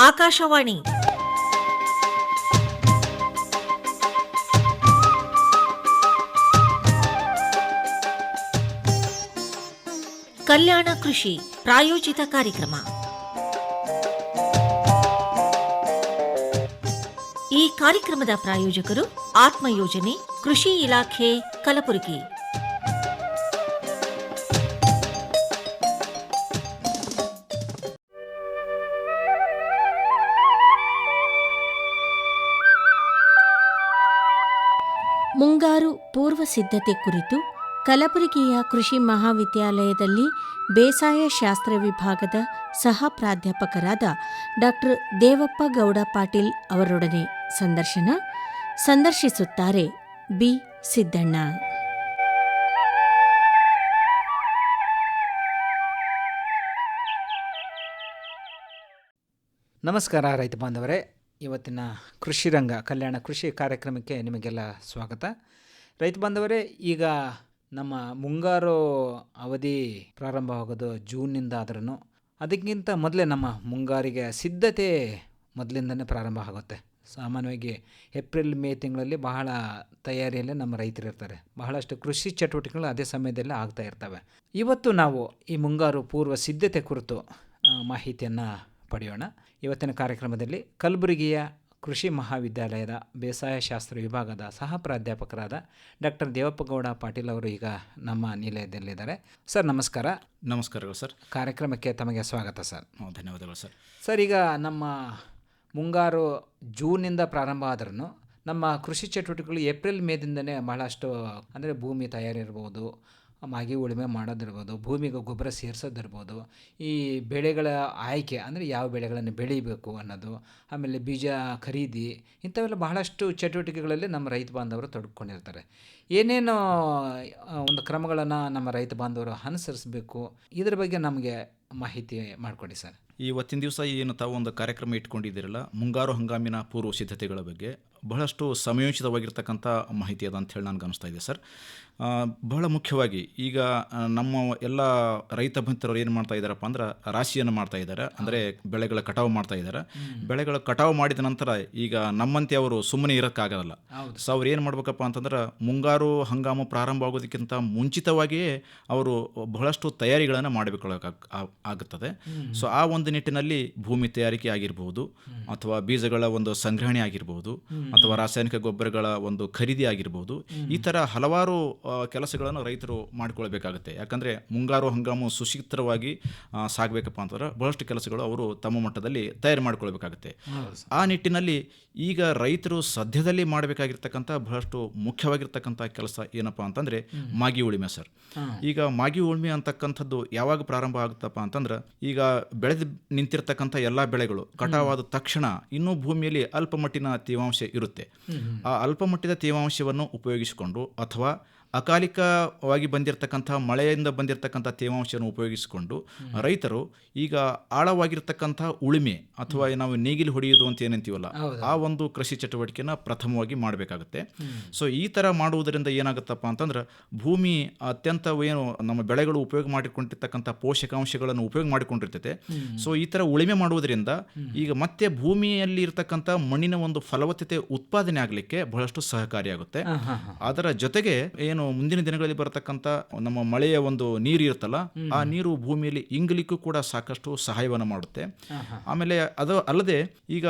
ಆಕಾಶವಾಣಿ ಕಲ್ಯಾಣ ಕೃಷಿ ಪ್ರಾಯೋಜಿತ ಕಾರ್ಯಕ್ರಮ. ಈ ಕಾರ್ಯಕ್ರಮದ ಪ್ರಾಯೋಜಕರು ಆತ್ಮ ಯೋಜನೆ, ಕೃಷಿ ಇಲಾಖೆ, ಕಲಬುರಗಿ. ಮುಂಗಾರು ಪೂರ್ವ ಸಿದ್ಧತೆ ಕುರಿತು ಕಲಬುರಗಿಯ ಕೃಷಿ ಮಹಾವಿದ್ಯಾಲಯದಲ್ಲಿ ಬೇಸಾಯ ಶಾಸ್ತ್ರ ವಿಭಾಗದ ಸಹ ಪ್ರಾಧ್ಯಾಪಕರಾದ ಡಾ ದೇವಪ್ಪ ಗೌಡ ಪಾಟೀಲ್ ಅವರೊಡನೆ ಸಂದರ್ಶಿಸುತ್ತಾರೆ ಬಿ ಸಿದ್ದಣ್ಣ. ನಮಸ್ಕಾರ ರೈತ ಬಾಂಧವರೇ, ಇವತ್ತಿನ ಕೃಷಿ ರಂಗ ಕಲ್ಯಾಣ ಕೃಷಿ ಕಾರ್ಯಕ್ರಮಕ್ಕೆ ನಿಮಗೆಲ್ಲ ಸ್ವಾಗತ. ರೈತ ಬಾಂಧವರೇ, ಈಗ ನಮ್ಮ ಮುಂಗಾರು ಅವಧಿ ಪ್ರಾರಂಭವಾಗೋದು ಜೂನ್ನಿಂದ ಆದ್ರೂ ಅದಕ್ಕಿಂತ ಮೊದಲೇ ನಮ್ಮ ಮುಂಗಾರಿಗೆ ಸಿದ್ಧತೆ ಮೊದಲಿಂದನೇ ಪ್ರಾರಂಭ ಆಗುತ್ತೆ. ಸಾಮಾನ್ಯವಾಗಿ ಏಪ್ರಿಲ್ ಮೇ ತಿಂಗಳಲ್ಲಿ ಬಹಳ ತಯಾರಿಯಲ್ಲಿ ನಮ್ಮ ರೈತರು ಇರ್ತಾರೆ. ಬಹಳಷ್ಟು ಕೃಷಿ ಚಟುವಟಿಕೆಗಳು ಅದೇ ಸಮಯದಲ್ಲಿ ಆಗ್ತಾ ಇರ್ತವೆ. ಇವತ್ತು ನಾವು ಈ ಮುಂಗಾರು ಪೂರ್ವ ಸಿದ್ಧತೆ ಕುರಿತು ಮಾಹಿತಿಯನ್ನು ಪಡೆಯೋಣ. ಇವತ್ತಿನ ಕಾರ್ಯಕ್ರಮದಲ್ಲಿ ಕಲಬುರಗಿಯ ಕೃಷಿ ಮಹಾವಿದ್ಯಾಲಯದ ಬೇಸಾಯ ಶಾಸ್ತ್ರ ವಿಭಾಗದ ಸಹ ಪ್ರಾಧ್ಯಾಪಕರಾದ ಡಾಕ್ಟರ್ ದೇವಪ್ಪ ಗೌಡ ಪಾಟೀಲ್ ಅವರು ಈಗ ನಮ್ಮ ನಿಲಯದಲ್ಲಿದ್ದಾರೆ. ಸರ್ ನಮಸ್ಕಾರ. ನಮಸ್ಕಾರಗಳು ಸರ್. ಕಾರ್ಯಕ್ರಮಕ್ಕೆ ತಮಗೆ ಸ್ವಾಗತ ಸರ್. ಧನ್ಯವಾದಗಳು ಸರ್. ಸರ್, ಈಗ ನಮ್ಮ ಮುಂಗಾರು ಜೂನ್ನಿಂದ ಪ್ರಾರಂಭ ಆದ್ರೂ ನಮ್ಮ ಕೃಷಿ ಚಟುವಟಿಕೆಗಳು ಏಪ್ರಿಲ್ ಮೇದಿಂದನೇ ಬಹಳಷ್ಟು, ಅಂದರೆ ಭೂಮಿ ತಯಾರಿ ಇರ್ಬೋದು, ಮಾಗಿ ಉಳುಮೆ ಮಾಡೋದಿರ್ಬೋದು, ಭೂಮಿಗೆ ಗೊಬ್ಬರ ಸೇರಿಸೋದಿರ್ಬೋದು, ಈ ಬೆಳೆಗಳ ಆಯ್ಕೆ ಅಂದರೆ ಯಾವ ಬೆಳೆಗಳನ್ನು ಬೆಳೀಬೇಕು ಅನ್ನೋದು, ಆಮೇಲೆ ಬೀಜ ಖರೀದಿ, ಇಂಥವೆಲ್ಲ ಬಹಳಷ್ಟು ಚಟುವಟಿಕೆಗಳಲ್ಲಿ ನಮ್ಮ ರೈತ ಬಾಂಧವರು ತೊಡಗಿಕೊಂಡಿರ್ತಾರೆ. ಏನೇನು ಒಂದು ಕ್ರಮಗಳನ್ನು ನಮ್ಮ ರೈತ ಬಾಂಧವರು ಅನುಸರಿಸಬೇಕು, ಇದ್ರ ಬಗ್ಗೆ ನಮಗೆ ಮಾಹಿತಿ ಮಾಡಿಕೊಡಿ ಸರ್. ಇವತ್ತಿನ ದಿವಸ ಏನು ತಾವು ಒಂದು ಕಾರ್ಯಕ್ರಮ ಇಟ್ಕೊಂಡಿದ್ದೀರಲ್ಲ, ಮುಂಗಾರು ಹಂಗಾಮಿನ ಪೂರ್ವ ಸಿದ್ಧತೆಗಳ ಬಗ್ಗೆ ಬಹಳಷ್ಟು ಸಮಯೋಚಿತವಾಗಿರ್ತಕ್ಕಂಥ ಮಾಹಿತಿ ಅದ ಅಂತ ಹೇಳಿ ನನಗೆ ಅನಿಸ್ತಾ ಇದೆ ಸರ್. ಬಹಳ ಮುಖ್ಯವಾಗಿ ಈಗ ನಮ್ಮ ಎಲ್ಲ ರೈತ ಬಂಧುರು ಏನು ಮಾಡ್ತಾ ಇದ್ದಾರಪ್ಪ ಅಂದ್ರೆ ರಾಶಿಯನ್ನು ಮಾಡ್ತಾ ಇದ್ದಾರೆ, ಅಂದರೆ ಬೆಳೆಗಳ ಕಟಾವು ಮಾಡ್ತಾ ಇದ್ದಾರೆ. ಬೆಳೆಗಳ ಕಟಾವು ಮಾಡಿದ ನಂತರ ಈಗ ನಮ್ಮಂತೆ ಅವರು ಸುಮ್ಮನೆ ಇರೋಕ್ಕಾಗಲ್ಲ. ಸೊ ಅವ್ರು ಏನು ಮಾಡ್ಬೇಕಪ್ಪ ಅಂತಂದ್ರೆ ಮುಂಗಾರು ಹಂಗಾಮು ಪ್ರಾರಂಭ ಆಗೋದಕ್ಕಿಂತ ಮುಂಚಿತವಾಗಿಯೇ ಅವರು ಬಹಳಷ್ಟು ತಯಾರಿಗಳನ್ನು ಮಾಡಬೇಕಾಗುತ್ತದೆ. ಸೊ ಆ ಒಂದು ನಿಟ್ಟಿನಲ್ಲಿ ಭೂಮಿ ತಯಾರಿಕೆ ಆಗಿರ್ಬೋದು, ಅಥವಾ ಬೀಜಗಳ ಒಂದು ಸಂಗ್ರಹಣೆ ಆಗಿರ್ಬೋದು, ಅಥವಾ ರಾಸಾಯನಿಕ ಗೊಬ್ಬರಗಳ ಒಂದು ಖರೀದಿ ಆಗಿರ್ಬೋದು, ಈ ಥರ ಹಲವಾರು ಕೆಲಸಗಳನ್ನು ರೈತರು ಮಾಡಿಕೊಳ್ಬೇಕಾಗುತ್ತೆ. ಯಾಕಂದರೆ ಮುಂಗಾರು ಹಂಗಾಮು ಸುಸೂತ್ರವಾಗಿ ಸಾಗಬೇಕಪ್ಪ ಅಂತಂದ್ರೆ ಬಹಳಷ್ಟು ಕೆಲಸಗಳು ಅವರು ತಮ್ಮ ಮಟ್ಟದಲ್ಲಿ ತಯಾರು ಮಾಡಿಕೊಳ್ಬೇಕಾಗುತ್ತೆ. ಆ ನಿಟ್ಟಿನಲ್ಲಿ ಈಗ ರೈತರು ಸದ್ಯದಲ್ಲಿ ಮಾಡಬೇಕಾಗಿರ್ತಕ್ಕಂಥ ಬಹಳಷ್ಟು ಮುಖ್ಯವಾಗಿರ್ತಕ್ಕಂಥ ಕೆಲಸ ಏನಪ್ಪ ಅಂತಂದರೆ ಮಾಗಿ ಉಳುಮೆ ಸರ್. ಈಗ ಮಾಗಿ ಉಳುಮೆ ಅಂತಕ್ಕಂಥದ್ದು ಯಾವಾಗ ಪ್ರಾರಂಭ ಆಗುತ್ತಪ್ಪ ಅಂತಂದ್ರೆ, ಈಗ ಬೆಳೆದು ನಿಂತಿರ್ತಕ್ಕಂಥ ಎಲ್ಲ ಬೆಳೆಗಳು ಕಟಾವಾದ ತಕ್ಷಣ ಇನ್ನೂ ಭೂಮಿಯಲ್ಲಿ ಅಲ್ಪ ಮಟ್ಟಿನ ತೇವಾಂಶ ಇರುತ್ತೆ. ಆ ಅಲ್ಪ ಮಟ್ಟದ ತೇವಾಂಶವನ್ನು ಉಪಯೋಗಿಸಿಕೊಂಡು ಅಥವಾ ಅಕಾಲಿಕವಾಗಿ ಬಂದಿರತಕ್ಕಂಥ ಮಳೆಯಿಂದ ಬಂದಿರತಕ್ಕಂಥ ತೇವಾಂಶವನ್ನು ಉಪಯೋಗಿಸಿಕೊಂಡು ರೈತರು ಈಗ ಆಳವಾಗಿರ್ತಕ್ಕಂಥ ಉಳುಮೆ ಅಥವಾ ನಾವು ನೇಗಿಲು ಹೊಡೆಯೋದು ಅಂತ ಏನಂತೀವಲ್ಲ, ಆ ಒಂದು ಕೃಷಿ ಚಟುವಟಿಕೆನ ಪ್ರಥಮವಾಗಿ ಮಾಡಬೇಕಾಗುತ್ತೆ. ಸೊ ಈ ಥರ ಮಾಡುವುದರಿಂದ ಏನಾಗುತ್ತಪ್ಪ ಅಂತಂದ್ರೆ, ಭೂಮಿ ಅತ್ಯಂತ ಏನು ನಮ್ಮ ಬೆಳೆಗಳು ಉಪಯೋಗ ಮಾಡಿಕೊಂಡಿರ್ತಕ್ಕಂಥ ಪೋಷಕಾಂಶಗಳನ್ನು ಉಪಯೋಗ ಮಾಡಿಕೊಂಡಿರ್ತೈತೆ. ಸೊ ಈ ಥರ ಉಳುಮೆ ಮಾಡುವುದರಿಂದ ಈಗ ಮತ್ತೆ ಭೂಮಿಯಲ್ಲಿ ಇರ್ತಕ್ಕಂಥ ಮಣ್ಣಿನ ಒಂದು ಫಲವತ್ತತೆ ಉತ್ಪಾದನೆ ಆಗಲಿಕ್ಕೆ ಬಹಳಷ್ಟು ಸಹಕಾರಿಯಾಗುತ್ತೆ. ಅದರ ಜೊತೆಗೆ ಏನು ಮುಂದಿನ ದಿನಗಳಲ್ಲಿ ಬರತಕ್ಕಂಥ ನಮ್ಮ ಮಳೆಯ ಒಂದು ನೀರು ಇರುತ್ತಲ್ಲ, ಆ ನೀರು ಭೂಮಿಯಲ್ಲಿ ಇಂಗಲಿಕ್ಕೂ ಕೂಡ ಸಾಕಷ್ಟು ಸಹಾಯವನ್ನು ಮಾಡುತ್ತೆ. ಆಮೇಲೆ ಅದು ಅಲ್ಲದೆ ಈಗ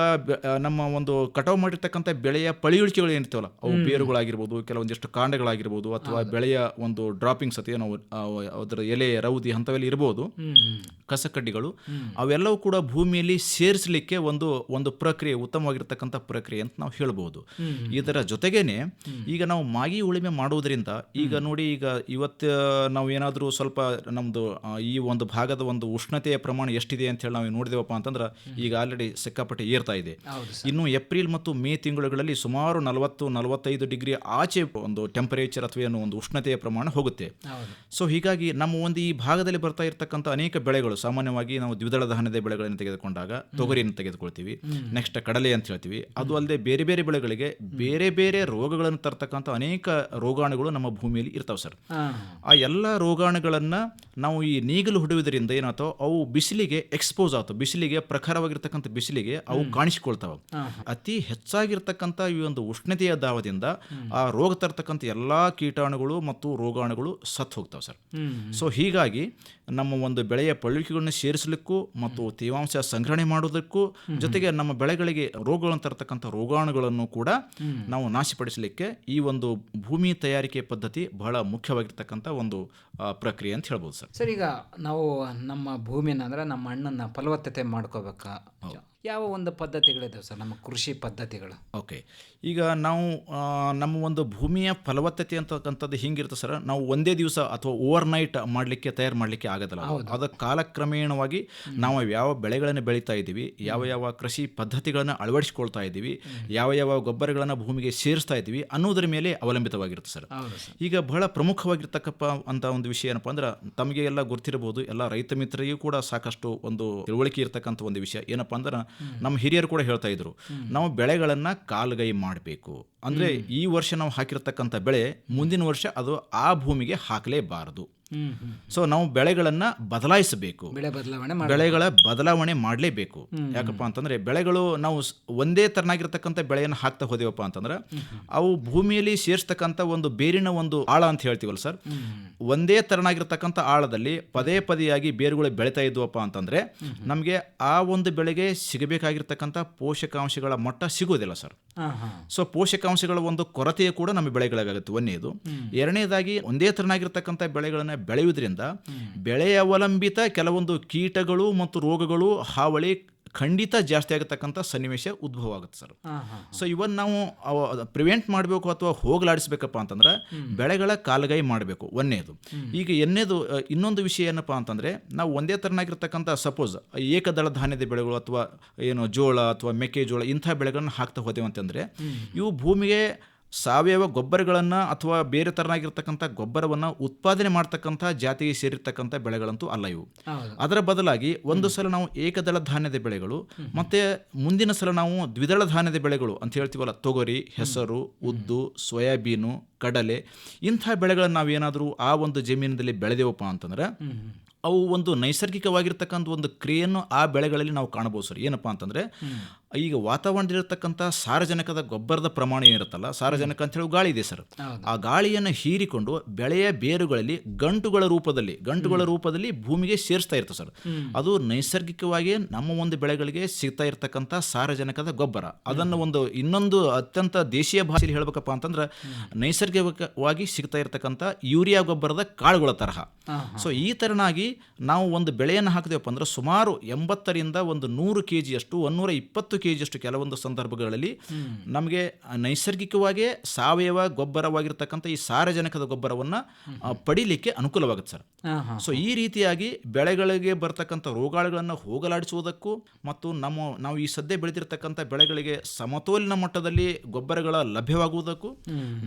ನಮ್ಮ ಒಂದು ಕಟಾವು ಮಾಡಿರ್ತಕ್ಕಂಥ ಬೆಳೆಯ ಪಳಿಯುಳಿಕೆಗಳು ಏನಿರ್ತಾವಲ್ಲ, ಅವು ಬೇರುಗಳಾಗಿರ್ಬೋದು, ಕೆಲವೊಂದಿಷ್ಟು ಕಾಂಡಗಳಾಗಿರ್ಬೋದು, ಅಥವಾ ಬೆಳೆಯ ಒಂದು ಡ್ರಾಪಿಂಗ್ಸ್ ಅಥವಾ ನಾವು ಅದರ ಎಲೆ ರೌದಿ ಅಂಥವೆಲ್ಲ ಇರ್ಬೋದು, ಕಸಕಡ್ಡಿಗಳು, ಅವೆಲ್ಲವೂ ಕೂಡ ಭೂಮಿಯಲ್ಲಿ ಸೇರಿಸಲಿಕ್ಕೆ ಒಂದು ಪ್ರಕ್ರಿಯೆ, ಉತ್ತಮವಾಗಿರ್ತಕ್ಕಂಥ ಪ್ರಕ್ರಿಯೆ ಅಂತ ನಾವು ಹೇಳ್ಬೋದು. ಇದರ ಜೊತೆಗೇನೆ ಈಗ ನಾವು ಮಾಗಿ ಉಳುಮೆ ಮಾಡುವುದರಿಂದ ಈಗ ನೋಡಿ, ಈಗ ಇವತ್ತು ನಾವು ಏನಾದರೂ ಸ್ವಲ್ಪ ನಮ್ಮದು ಈ ಒಂದು ಭಾಗದ ಒಂದು ಉಷ್ಣತೆಯ ಪ್ರಮಾಣ ಎಷ್ಟಿದೆ ಅಂತ ಹೇಳಿ ನಾವು ನೋಡಿದೆವಪ್ಪ ಅಂತಂದ್ರೆ, ಈಗ ಆಲ್ರೆಡಿ ಸಿಕ್ಕಾಪಟ್ಟೆ ಏರ್ತಾ ಇದೆ. ಇನ್ನು ಏಪ್ರಿಲ್ ಮತ್ತು ಮೇ ತಿಂಗಳುಗಳಲ್ಲಿ ಸುಮಾರು 40-45 ಡಿಗ್ರಿ ಆಚೆ ಒಂದು ಟೆಂಪರೇಚರ್ ಅಥವಾ ಏನು ಒಂದು ಉಷ್ಣತೆಯ ಪ್ರಮಾಣ ಹೋಗುತ್ತೆ. ಸೊ ಹೀಗಾಗಿ ನಮ್ಮ ಒಂದು ಈ ಭಾಗದಲ್ಲಿ ಬರ್ತಾ ಇರ್ತಕ್ಕಂಥ ಅನೇಕ ಬೆಳೆಗಳು, ಸಾಮಾನ್ಯವಾಗಿ ನಾವು ದ್ವಿದಳ ಧಾನ್ಯದ ಬೆಳೆಗಳನ್ನು ತೆಗೆದುಕೊಂಡಾಗ ತೊಗರಿಯನ್ನು ತೆಗೆದುಕೊಳ್ತೀವಿ, ನೆಕ್ಸ್ಟ್ ಕಡಲೆ ಅಂತ ಹೇಳ್ತೀವಿ. ಅದು ಅಲ್ಲದೆ ಬೇರೆ ಬೇರೆ ಬೆಳೆಗಳಿಗೆ ಬೇರೆ ಬೇರೆ ರೋಗಗಳನ್ನು ತರ್ತಕ್ಕಂಥ ಅನೇಕ ರೋಗಾಣುಗಳು ನಮ್ಮ ನಮ್ಮ ಭೂಮಿಯಲ್ಲಿ ಇರ್ತಾವೆ ಸರ್. ಹಾಂ ಆ ಎಲ್ಲ ರೋಗಾಣುಗಳನ್ನು ನಾವು ಈ ನೇಗಿಲು ಹೊಡೆಯುವುದರಿಂದ ಏನಾಯ್ತೋ ಅವು ಬಿಸಿಲಿಗೆ ಎಕ್ಸ್ಪೋಸ್ ಆಗ್ತವೆ, ಬಿಸಿಲಿಗೆ ಪ್ರಖರವಾಗಿರ್ತಕ್ಕಂಥ ಬಿಸಿಲಿಗೆ ಅವು ಕಾಣಿಸಿಕೊಳ್ತಾವೆ. ಅತಿ ಹೆಚ್ಚಾಗಿರ್ತಕ್ಕಂಥ ಈ ಒಂದು ಉಷ್ಣತೆಯ ದಾವದಿಂದ ಆ ರೋಗ ತರ್ತಕ್ಕಂಥ ಎಲ್ಲ ಕೀಟಾಣುಗಳು ಮತ್ತು ರೋಗಾಣುಗಳು ಸತ್ತು ಹೋಗ್ತಾವೆ ಸರ್. ಸೊ ಹೀಗಾಗಿ ನಮ್ಮ ಒಂದು ಬೆಳೆಯ ಪಳುವಿಕೆಗಳನ್ನ ಸೇರಿಸಲಿಕ್ಕೂ ಮತ್ತು ತೇವಾಂಶ ಸಂಗ್ರಹಣೆ ಮಾಡೋದಕ್ಕೂ ಜೊತೆಗೆ ನಮ್ಮ ಬೆಳೆಗಳಿಗೆ ರೋಗಗಳನ್ನು ತರತಕ್ಕಂಥ ರೋಗಾಣುಗಳನ್ನು ಕೂಡ ನಾವು ನಾಶಪಡಿಸಲಿಕ್ಕೆ ಈ ಒಂದು ಭೂಮಿ ತಯಾರಿಕೆ ಪದ್ಧತಿ ಬಹಳ ಮುಖ್ಯವಾಗಿರ್ತಕ್ಕಂಥ ಒಂದು ಪ್ರಕ್ರಿಯೆ ಅಂತ ಹೇಳ್ಬೋದು ಸರ್. ಸರ್, ಈಗ ನಾವು ನಮ್ಮ ಭೂಮಿನ ಅಂದರೆ ನಮ್ಮ ಮಣ್ಣನ್ನು ಫಲವತ್ತತೆ ಮಾಡ್ಕೋಬೇಕಾ? ಯಾವ ಒಂದು ಪದ್ಧತಿಗಳಿದಾವೆ ಸರ್ ನಮ್ಮ ಕೃಷಿ ಪದ್ಧತಿಗಳು? ಓಕೆ, ಈಗ ನಾವು ನಮ್ಮ ಒಂದು ಭೂಮಿಯ ಫಲವತ್ತತೆ ಅಂತಕ್ಕಂಥದ್ದು ಹಿಂಗಿರುತ್ತೆ ಸರ್. ನಾವು ಒಂದೇ ದಿವಸ ಅಥವಾ ಓವರ್ ನೈಟ್ ತಯಾರು ಮಾಡಲಿಕ್ಕೆ ಆಗೋದಿಲ್ಲ. ಅದು ಕಾಲಕ್ರಮೇಣವಾಗಿ ನಾವು ಯಾವ ಬೆಳೆಗಳನ್ನು ಬೆಳೀತಾ ಇದ್ದೀವಿ, ಯಾವ ಕೃಷಿ ಪದ್ಧತಿಗಳನ್ನು ಅಳವಡಿಸ್ಕೊಳ್ತಾ ಇದ್ದೀವಿ, ಯಾವ ಗೊಬ್ಬರಗಳನ್ನು ಭೂಮಿಗೆ ಸೇರಿಸ್ತಾ ಇದ್ದೀವಿ ಅನ್ನೋದ್ರ ಮೇಲೆ ಅವಲಂಬಿತವಾಗಿರುತ್ತೆ ಸರ್. ಈಗ ಬಹಳ ಪ್ರಮುಖವಾಗಿರ್ತಕ್ಕಪ್ಪ ಅಂತ ಒಂದು ವಿಷಯ ಏನಪ್ಪ ಅಂದ್ರೆ, ತಮಗೆ ಎಲ್ಲ ಗೊತ್ತಿರಬಹುದು, ಎಲ್ಲ ರೈತ ಮಿತ್ರರಿಗೂ ಕೂಡ ಸಾಕಷ್ಟು ಒಂದು ತಿಳುವಳಿಕೆ ಇರ್ತಕ್ಕಂಥ ಒಂದು ವಿಷಯ ಏನಪ್ಪ ಅಂದ್ರೆ, ನಮ್ಮ ಹಿರಿಯರು ಕೂಡ ಹೇಳ್ತಾ ಇದ್ರು, ನಾವು ಬೆಳೆಗಳನ್ನು ಕಾಲುಗೈ ಮಾಡಬೇಕು. ಅಂದರೆ ಈ ವರ್ಷ ನಾವು ಹಾಕಿರ್ತಕ್ಕಂಥ ಬೆಳೆ ಮುಂದಿನ ವರ್ಷ ಅದು ಆ ಭೂಮಿಗೆ ಹಾಕಲೇಬಾರದು. ಸೊ ನಾವು ಬೆಳೆಗಳನ್ನು ಬದಲಾಯಿಸಬೇಕು, ಬೆಳೆಗಳ ಬದಲಾವಣೆ ಮಾಡಲೇಬೇಕು. ಯಾಕಪ್ಪ ಅಂತಂದ್ರೆ ಬೆಳೆಗಳು ನಾವು ಒಂದೇ ತರನಾಗಿರ್ತಕ್ಕಂಥ ಬೆಳೆಯನ್ನು ಹಾಕ್ತಾ ಹೋದೇವಪ್ಪ ಅಂತಂದ್ರೆ ಅವು ಭೂಮಿಯಲ್ಲಿ ಸೇರಿಸ್ತಕ್ಕಂಥ ಒಂದು ಬೇರಿನ ಒಂದು ಆಳ ಅಂತ ಹೇಳ್ತೀವಲ್ಲ ಸರ್, ಒಂದೇ ತರನಾಗಿರ್ತಕ್ಕಂಥ ಆಳದಲ್ಲಿ ಪದೇ ಪದೇಯಾಗಿ ಬೇರುಗಳು ಬೆಳೀತಾ ಇದ್ವಪ್ಪ ಅಂತಂದ್ರೆ ನಮಗೆ ಆ ಒಂದು ಬೆಳೆಗೆ ಸಿಗಬೇಕಾಗಿರ್ತಕ್ಕಂಥ ಪೋಷಕಾಂಶಗಳ ಮಟ್ಟ ಸಿಗೋದಿಲ್ಲ ಸರ್. ಸೊ ಪೋಷಕಾಂಶಗಳ ಒಂದು ಕೊರತೆಯು ಕೂಡ ನಮ್ಮ ಬೆಳೆಗಳಿಗಾಗುತ್ತೆ, ಒಂದನೇದು. ಎರಡನೇದಾಗಿ ಒಂದೇ ತರನಾಗಿರ್ತಕ್ಕಂಥ ಬೆಳೆಗಳನ್ನು ಬೆಳೆಯುವುದರಿಂದ ಬೆಳೆಯ ಅವಲಂಬಿತ ಕೆಲವೊಂದು ಕೀಟಗಳು ಮತ್ತು ರೋಗಗಳು ಹಾವಳಿ ಖಂಡಿತ ಜಾಸ್ತಿ ಆಗತಕ್ಕಂಥ ಸನ್ನಿವೇಶ ಉದ್ಭವ ಆಗುತ್ತೆ ಸರ್. ಸೊ ಇವನ್ ನಾವು ಪ್ರಿವೆಂಟ್ ಮಾಡಬೇಕು ಅಥವಾ ಹೋಗಲಾಡಿಸ್ಬೇಕಪ್ಪ ಅಂತಂದ್ರೆ ಬೆಳೆಗಳ ಕಾಲುಗೈ ಮಾಡಬೇಕು, ಒಂದನೇದು. ಈಗ ಇನ್ನೊಂದು ವಿಷಯ ಏನಪ್ಪ ಅಂತಂದ್ರೆ, ನಾವು ಒಂದೇ ತರನಾಗಿರ್ತಕ್ಕಂಥ ಸಪೋಸ್ ಏಕದಳ ಧಾನ್ಯದ ಬೆಳೆಗಳು ಅಥವಾ ಏನು ಜೋಳ ಅಥವಾ ಮೆಕ್ಕೆಜೋಳ ಇಂಥ ಬೆಳೆಗಳನ್ನು ಹಾಕ್ತಾ ಹೋದೆವು ಅಂತಂದ್ರೆ ಇವು ಭೂಮಿಗೆ ಸಾವಯವ ಗೊಬ್ಬರಗಳನ್ನು ಅಥವಾ ಬೇರೆ ತರನಾಗಿರ್ತಕ್ಕಂಥ ಗೊಬ್ಬರವನ್ನು ಉತ್ಪಾದನೆ ಮಾಡ್ತಕ್ಕಂಥ ಜಾತಿಗೆ ಸೇರಿರ್ತಕ್ಕಂಥ ಬೆಳೆಗಳಂತೂ ಅಲ್ಲ ಇವು. ಅದರ ಬದಲಾಗಿ ಒಂದು ಸಲ ನಾವು ಏಕದಳ ಧಾನ್ಯದ ಬೆಳೆಗಳು ಮತ್ತೆ ಮುಂದಿನ ಸಲ ನಾವು ದ್ವಿದಳ ಧಾನ್ಯದ ಬೆಳೆಗಳು ಅಂತ ಹೇಳ್ತೀವಲ್ಲ, ತೊಗರಿ, ಹೆಸರು, ಉದ್ದು, ಸೋಯಾಬೀನು, ಕಡಲೆ ಇಂಥ ಬೆಳೆಗಳನ್ನು ನಾವೇನಾದರೂ ಆ ಒಂದು ಜಮೀನಿನಲ್ಲಿ ಬೆಳೆದೇವಪ್ಪ ಅಂತಂದ್ರೆ ಅವು ಒಂದು ನೈಸರ್ಗಿಕವಾಗಿರ್ತಕ್ಕಂಥ ಒಂದು ಕ್ರಿಯೆಯನ್ನು ಆ ಬೆಳೆಗಳಲ್ಲಿ ನಾವು ಕಾಣಬಹುದು ಸರ್. ಏನಪ್ಪಾ ಅಂತಂದ್ರೆ ಈಗ ವಾತಾವರಣದಲ್ಲಿರ್ತಕ್ಕಂಥ ಸಾರಜನಕದ ಗೊಬ್ಬರದ ಪ್ರಮಾಣ ಏನಿರುತ್ತಲ್ಲ, ಸಾರಜನಕ ಅಂತ ಹೇಳಿ ಗಾಳಿ ಇದೆ ಸರ್, ಆ ಗಾಳಿಯನ್ನು ಹೀರಿಕೊಂಡು ಬೆಳೆಯ ಬೇರುಗಳಲ್ಲಿ ಗಂಟುಗಳ ರೂಪದಲ್ಲಿ ಭೂಮಿಗೆ ಸೇರಿಸ್ತಾ ಇರ್ತದೆ ಸರ್. ಅದು ನೈಸರ್ಗಿಕವಾಗಿ ನಮ್ಮ ಒಂದು ಬೆಳೆಗಳಿಗೆ ಸಿಗ್ತಾ ಇರ್ತಕ್ಕಂಥ ಸಾರಜನಕದ ಗೊಬ್ಬರ. ಅದನ್ನು ಇನ್ನೊಂದು ಅತ್ಯಂತ ದೇಶೀಯ ಭಾಷೆಯಲ್ಲಿ ಹೇಳ್ಬೇಕಪ್ಪ ಅಂತಂದ್ರೆ ನೈಸರ್ಗಿಕವಾಗಿ ಸಿಗ್ತಾ ಇರ್ತಕ್ಕಂಥ ಯೂರಿಯಾ ಗೊಬ್ಬರದ ಕಾಳುಗಳ ತರಹ. ಸೊ ಈ ತರನಾಗಿ ನಾವು ಒಂದು ಬೆಳೆಯನ್ನು ಹಾಕಿದೆವಪ್ಪ ಅಂದ್ರೆ ಸುಮಾರು 80ರಿಂದ 100 kg-ಯಷ್ಟು 120 kg-ಯಷ್ಟು ಕೆಲವೊಂದು ಸಂದರ್ಭಗಳಲ್ಲಿ ನಮಗೆ ನೈಸರ್ಗಿಕವಾಗಿ ಸಾವಯವ ಗೊಬ್ಬರವಾಗಿರ್ತಕ್ಕಂಥ ಈ ಸಾರಜನಕದ ಗೊಬ್ಬರವನ್ನು ಪಡೀಲಿಕ್ಕೆ ಅನುಕೂಲವಾಗುತ್ತೆ ಸರ್. ಸೊ ಈ ರೀತಿಯಾಗಿ ಬೆಳೆಗಳಿಗೆ ಬರ್ತಕ್ಕಂಥ ರೋಗಾಳುಗಳನ್ನು ಹೋಗಲಾಡಿಸುವುದಕ್ಕೂ ಮತ್ತು ನಾವು ಈ ಸದ್ಯ ಬೆಳೆದಿರ್ತಕ್ಕಂಥ ಬೆಳೆಗಳಿಗೆ ಸಮತೋಲಿನ ಮಟ್ಟದಲ್ಲಿ ಗೊಬ್ಬರಗಳ ಲಭ್ಯವಾಗುವುದಕ್ಕೂ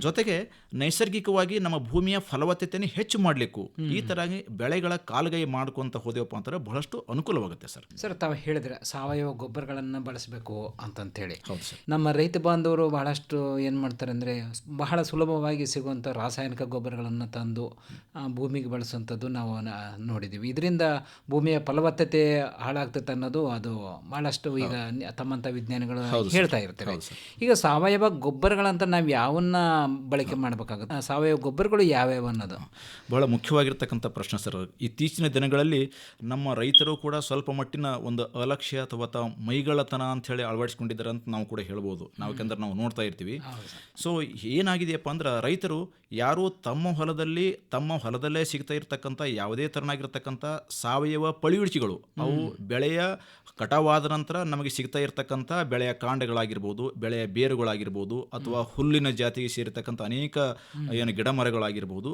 ಜೊತೆಗೆ ನೈಸರ್ಗಿಕವಾಗಿ ನಮ್ಮ ಭೂಮಿಯ ಫಲವತ್ತತೆಯನ್ನು ಹೆಚ್ಚು ಮಾಡಲಿಕ್ಕೂ ಈ ತರಾಗಿ ಬೆಳೆಗಳ ಕಾಲುಗೈ ಮಾಡ್ಕೊಂತ ಹೋದೇವಪ್ಪ ಅಂತಂದ್ರೆ ಬಹಳಷ್ಟು ಅನುಕೂಲವಾಗುತ್ತೆ ಸರ್. ಸರ್, ತಾವು ಹೇಳಿದ್ರೆ ಸಾವಯವ ಗೊಬ್ಬರಗಳನ್ನು ಬಳಸಬೇಕು ಅಂತಂತೇಳಿ. ನಮ್ಮ ರೈತ ಬಾಂಧವರು ಬಹಳಷ್ಟು ಏನು ಮಾಡ್ತಾರೆ ಅಂದರೆ ಬಹಳ ಸುಲಭವಾಗಿ ಸಿಗುವಂಥ ರಾಸಾಯನಿಕ ಗೊಬ್ಬರಗಳನ್ನು ತಂದು ಭೂಮಿಗೆ ಬಳಸುವಂಥದ್ದು ನಾವು ನೋಡಿದ್ದೀವಿ. ಇದರಿಂದ ಭೂಮಿಯ ಫಲವತ್ತತೆ ಹಾಳಾಗ್ತದೆ ಅನ್ನೋದು ಅದು ಬಹಳಷ್ಟು ಈಗ ತಮ್ಮಂಥ ವಿಜ್ಞಾನಿಗಳು ಹೇಳ್ತಾ ಇರ್ತಾರೆ. ಈಗ ಸಾವಯವ ಗೊಬ್ಬರಗಳಂತ ನಾವು ಯಾವನ್ನ ಬಳಕೆ ಮಾಡಬೇಕಾಗುತ್ತೆ? ಸಾವಯವ ಗೊಬ್ಬರಗಳು ಯಾವ್ಯಾವ ಅನ್ನೋದು ಬಹಳ ಮುಖ್ಯವಾಗಿರ್ತಕ್ಕಂಥ ಪ್ರಶ್ನೆ ಸರ್. ಇತ್ತೀಚಿನ ದಿನಗಳಲ್ಲಿ ನಮ್ಮ ರೈತರು ಕೂಡ ಸ್ವಲ್ಪ ಮಟ್ಟಿನ ಒಂದು ಅಲಕ್ಷ್ಯ ಅಥವಾ ಮೈಗಳತನ ಅಂತ ಹೇಳಿ ಅಳವಡಿಸ್ಕೊಂಡಿದ್ದಾರೆ ಅಂತ ನಾವು ಕೂಡ ಹೇಳ್ಬೋದು. ಯಾಕಂದ್ರೆ ನಾವು ನೋಡ್ತಾ ಇರ್ತೀವಿ. ಸೊ ಏನಾಗಿದೆಯಪ್ಪ ಅಂದ್ರೆ ರೈತರು ಯಾರು ತಮ್ಮ ಹೊಲದಲ್ಲೇ ಸಿಗ್ತಾ ಇರ್ತಕ್ಕಂಥ ಯಾವುದೇ ತರನಾಗಿರ್ತಕ್ಕಂಥ ಸಾವಯವ ಪಳಿಯುಳಿಕೆಗಳು, ಅವು ಬೆಳೆಯ ಕಟಾವಾದ ನಂತರ ನಮಗೆ ಸಿಗ್ತಾ ಇರ್ತಕ್ಕಂಥ ಬೆಳೆಯ ಕಾಂಡಗಳಾಗಿರ್ಬೋದು, ಬೆಳೆಯ ಬೇರುಗಳಾಗಿರ್ಬೋದು, ಅಥವಾ ಹುಲ್ಲಿನ ಜಾತಿಗೆ ಸೇರಿರ್ತಕ್ಕಂಥ ಅನೇಕ ಗಿಡ ಮರಗಳಾಗಿರ್ಬೋದು,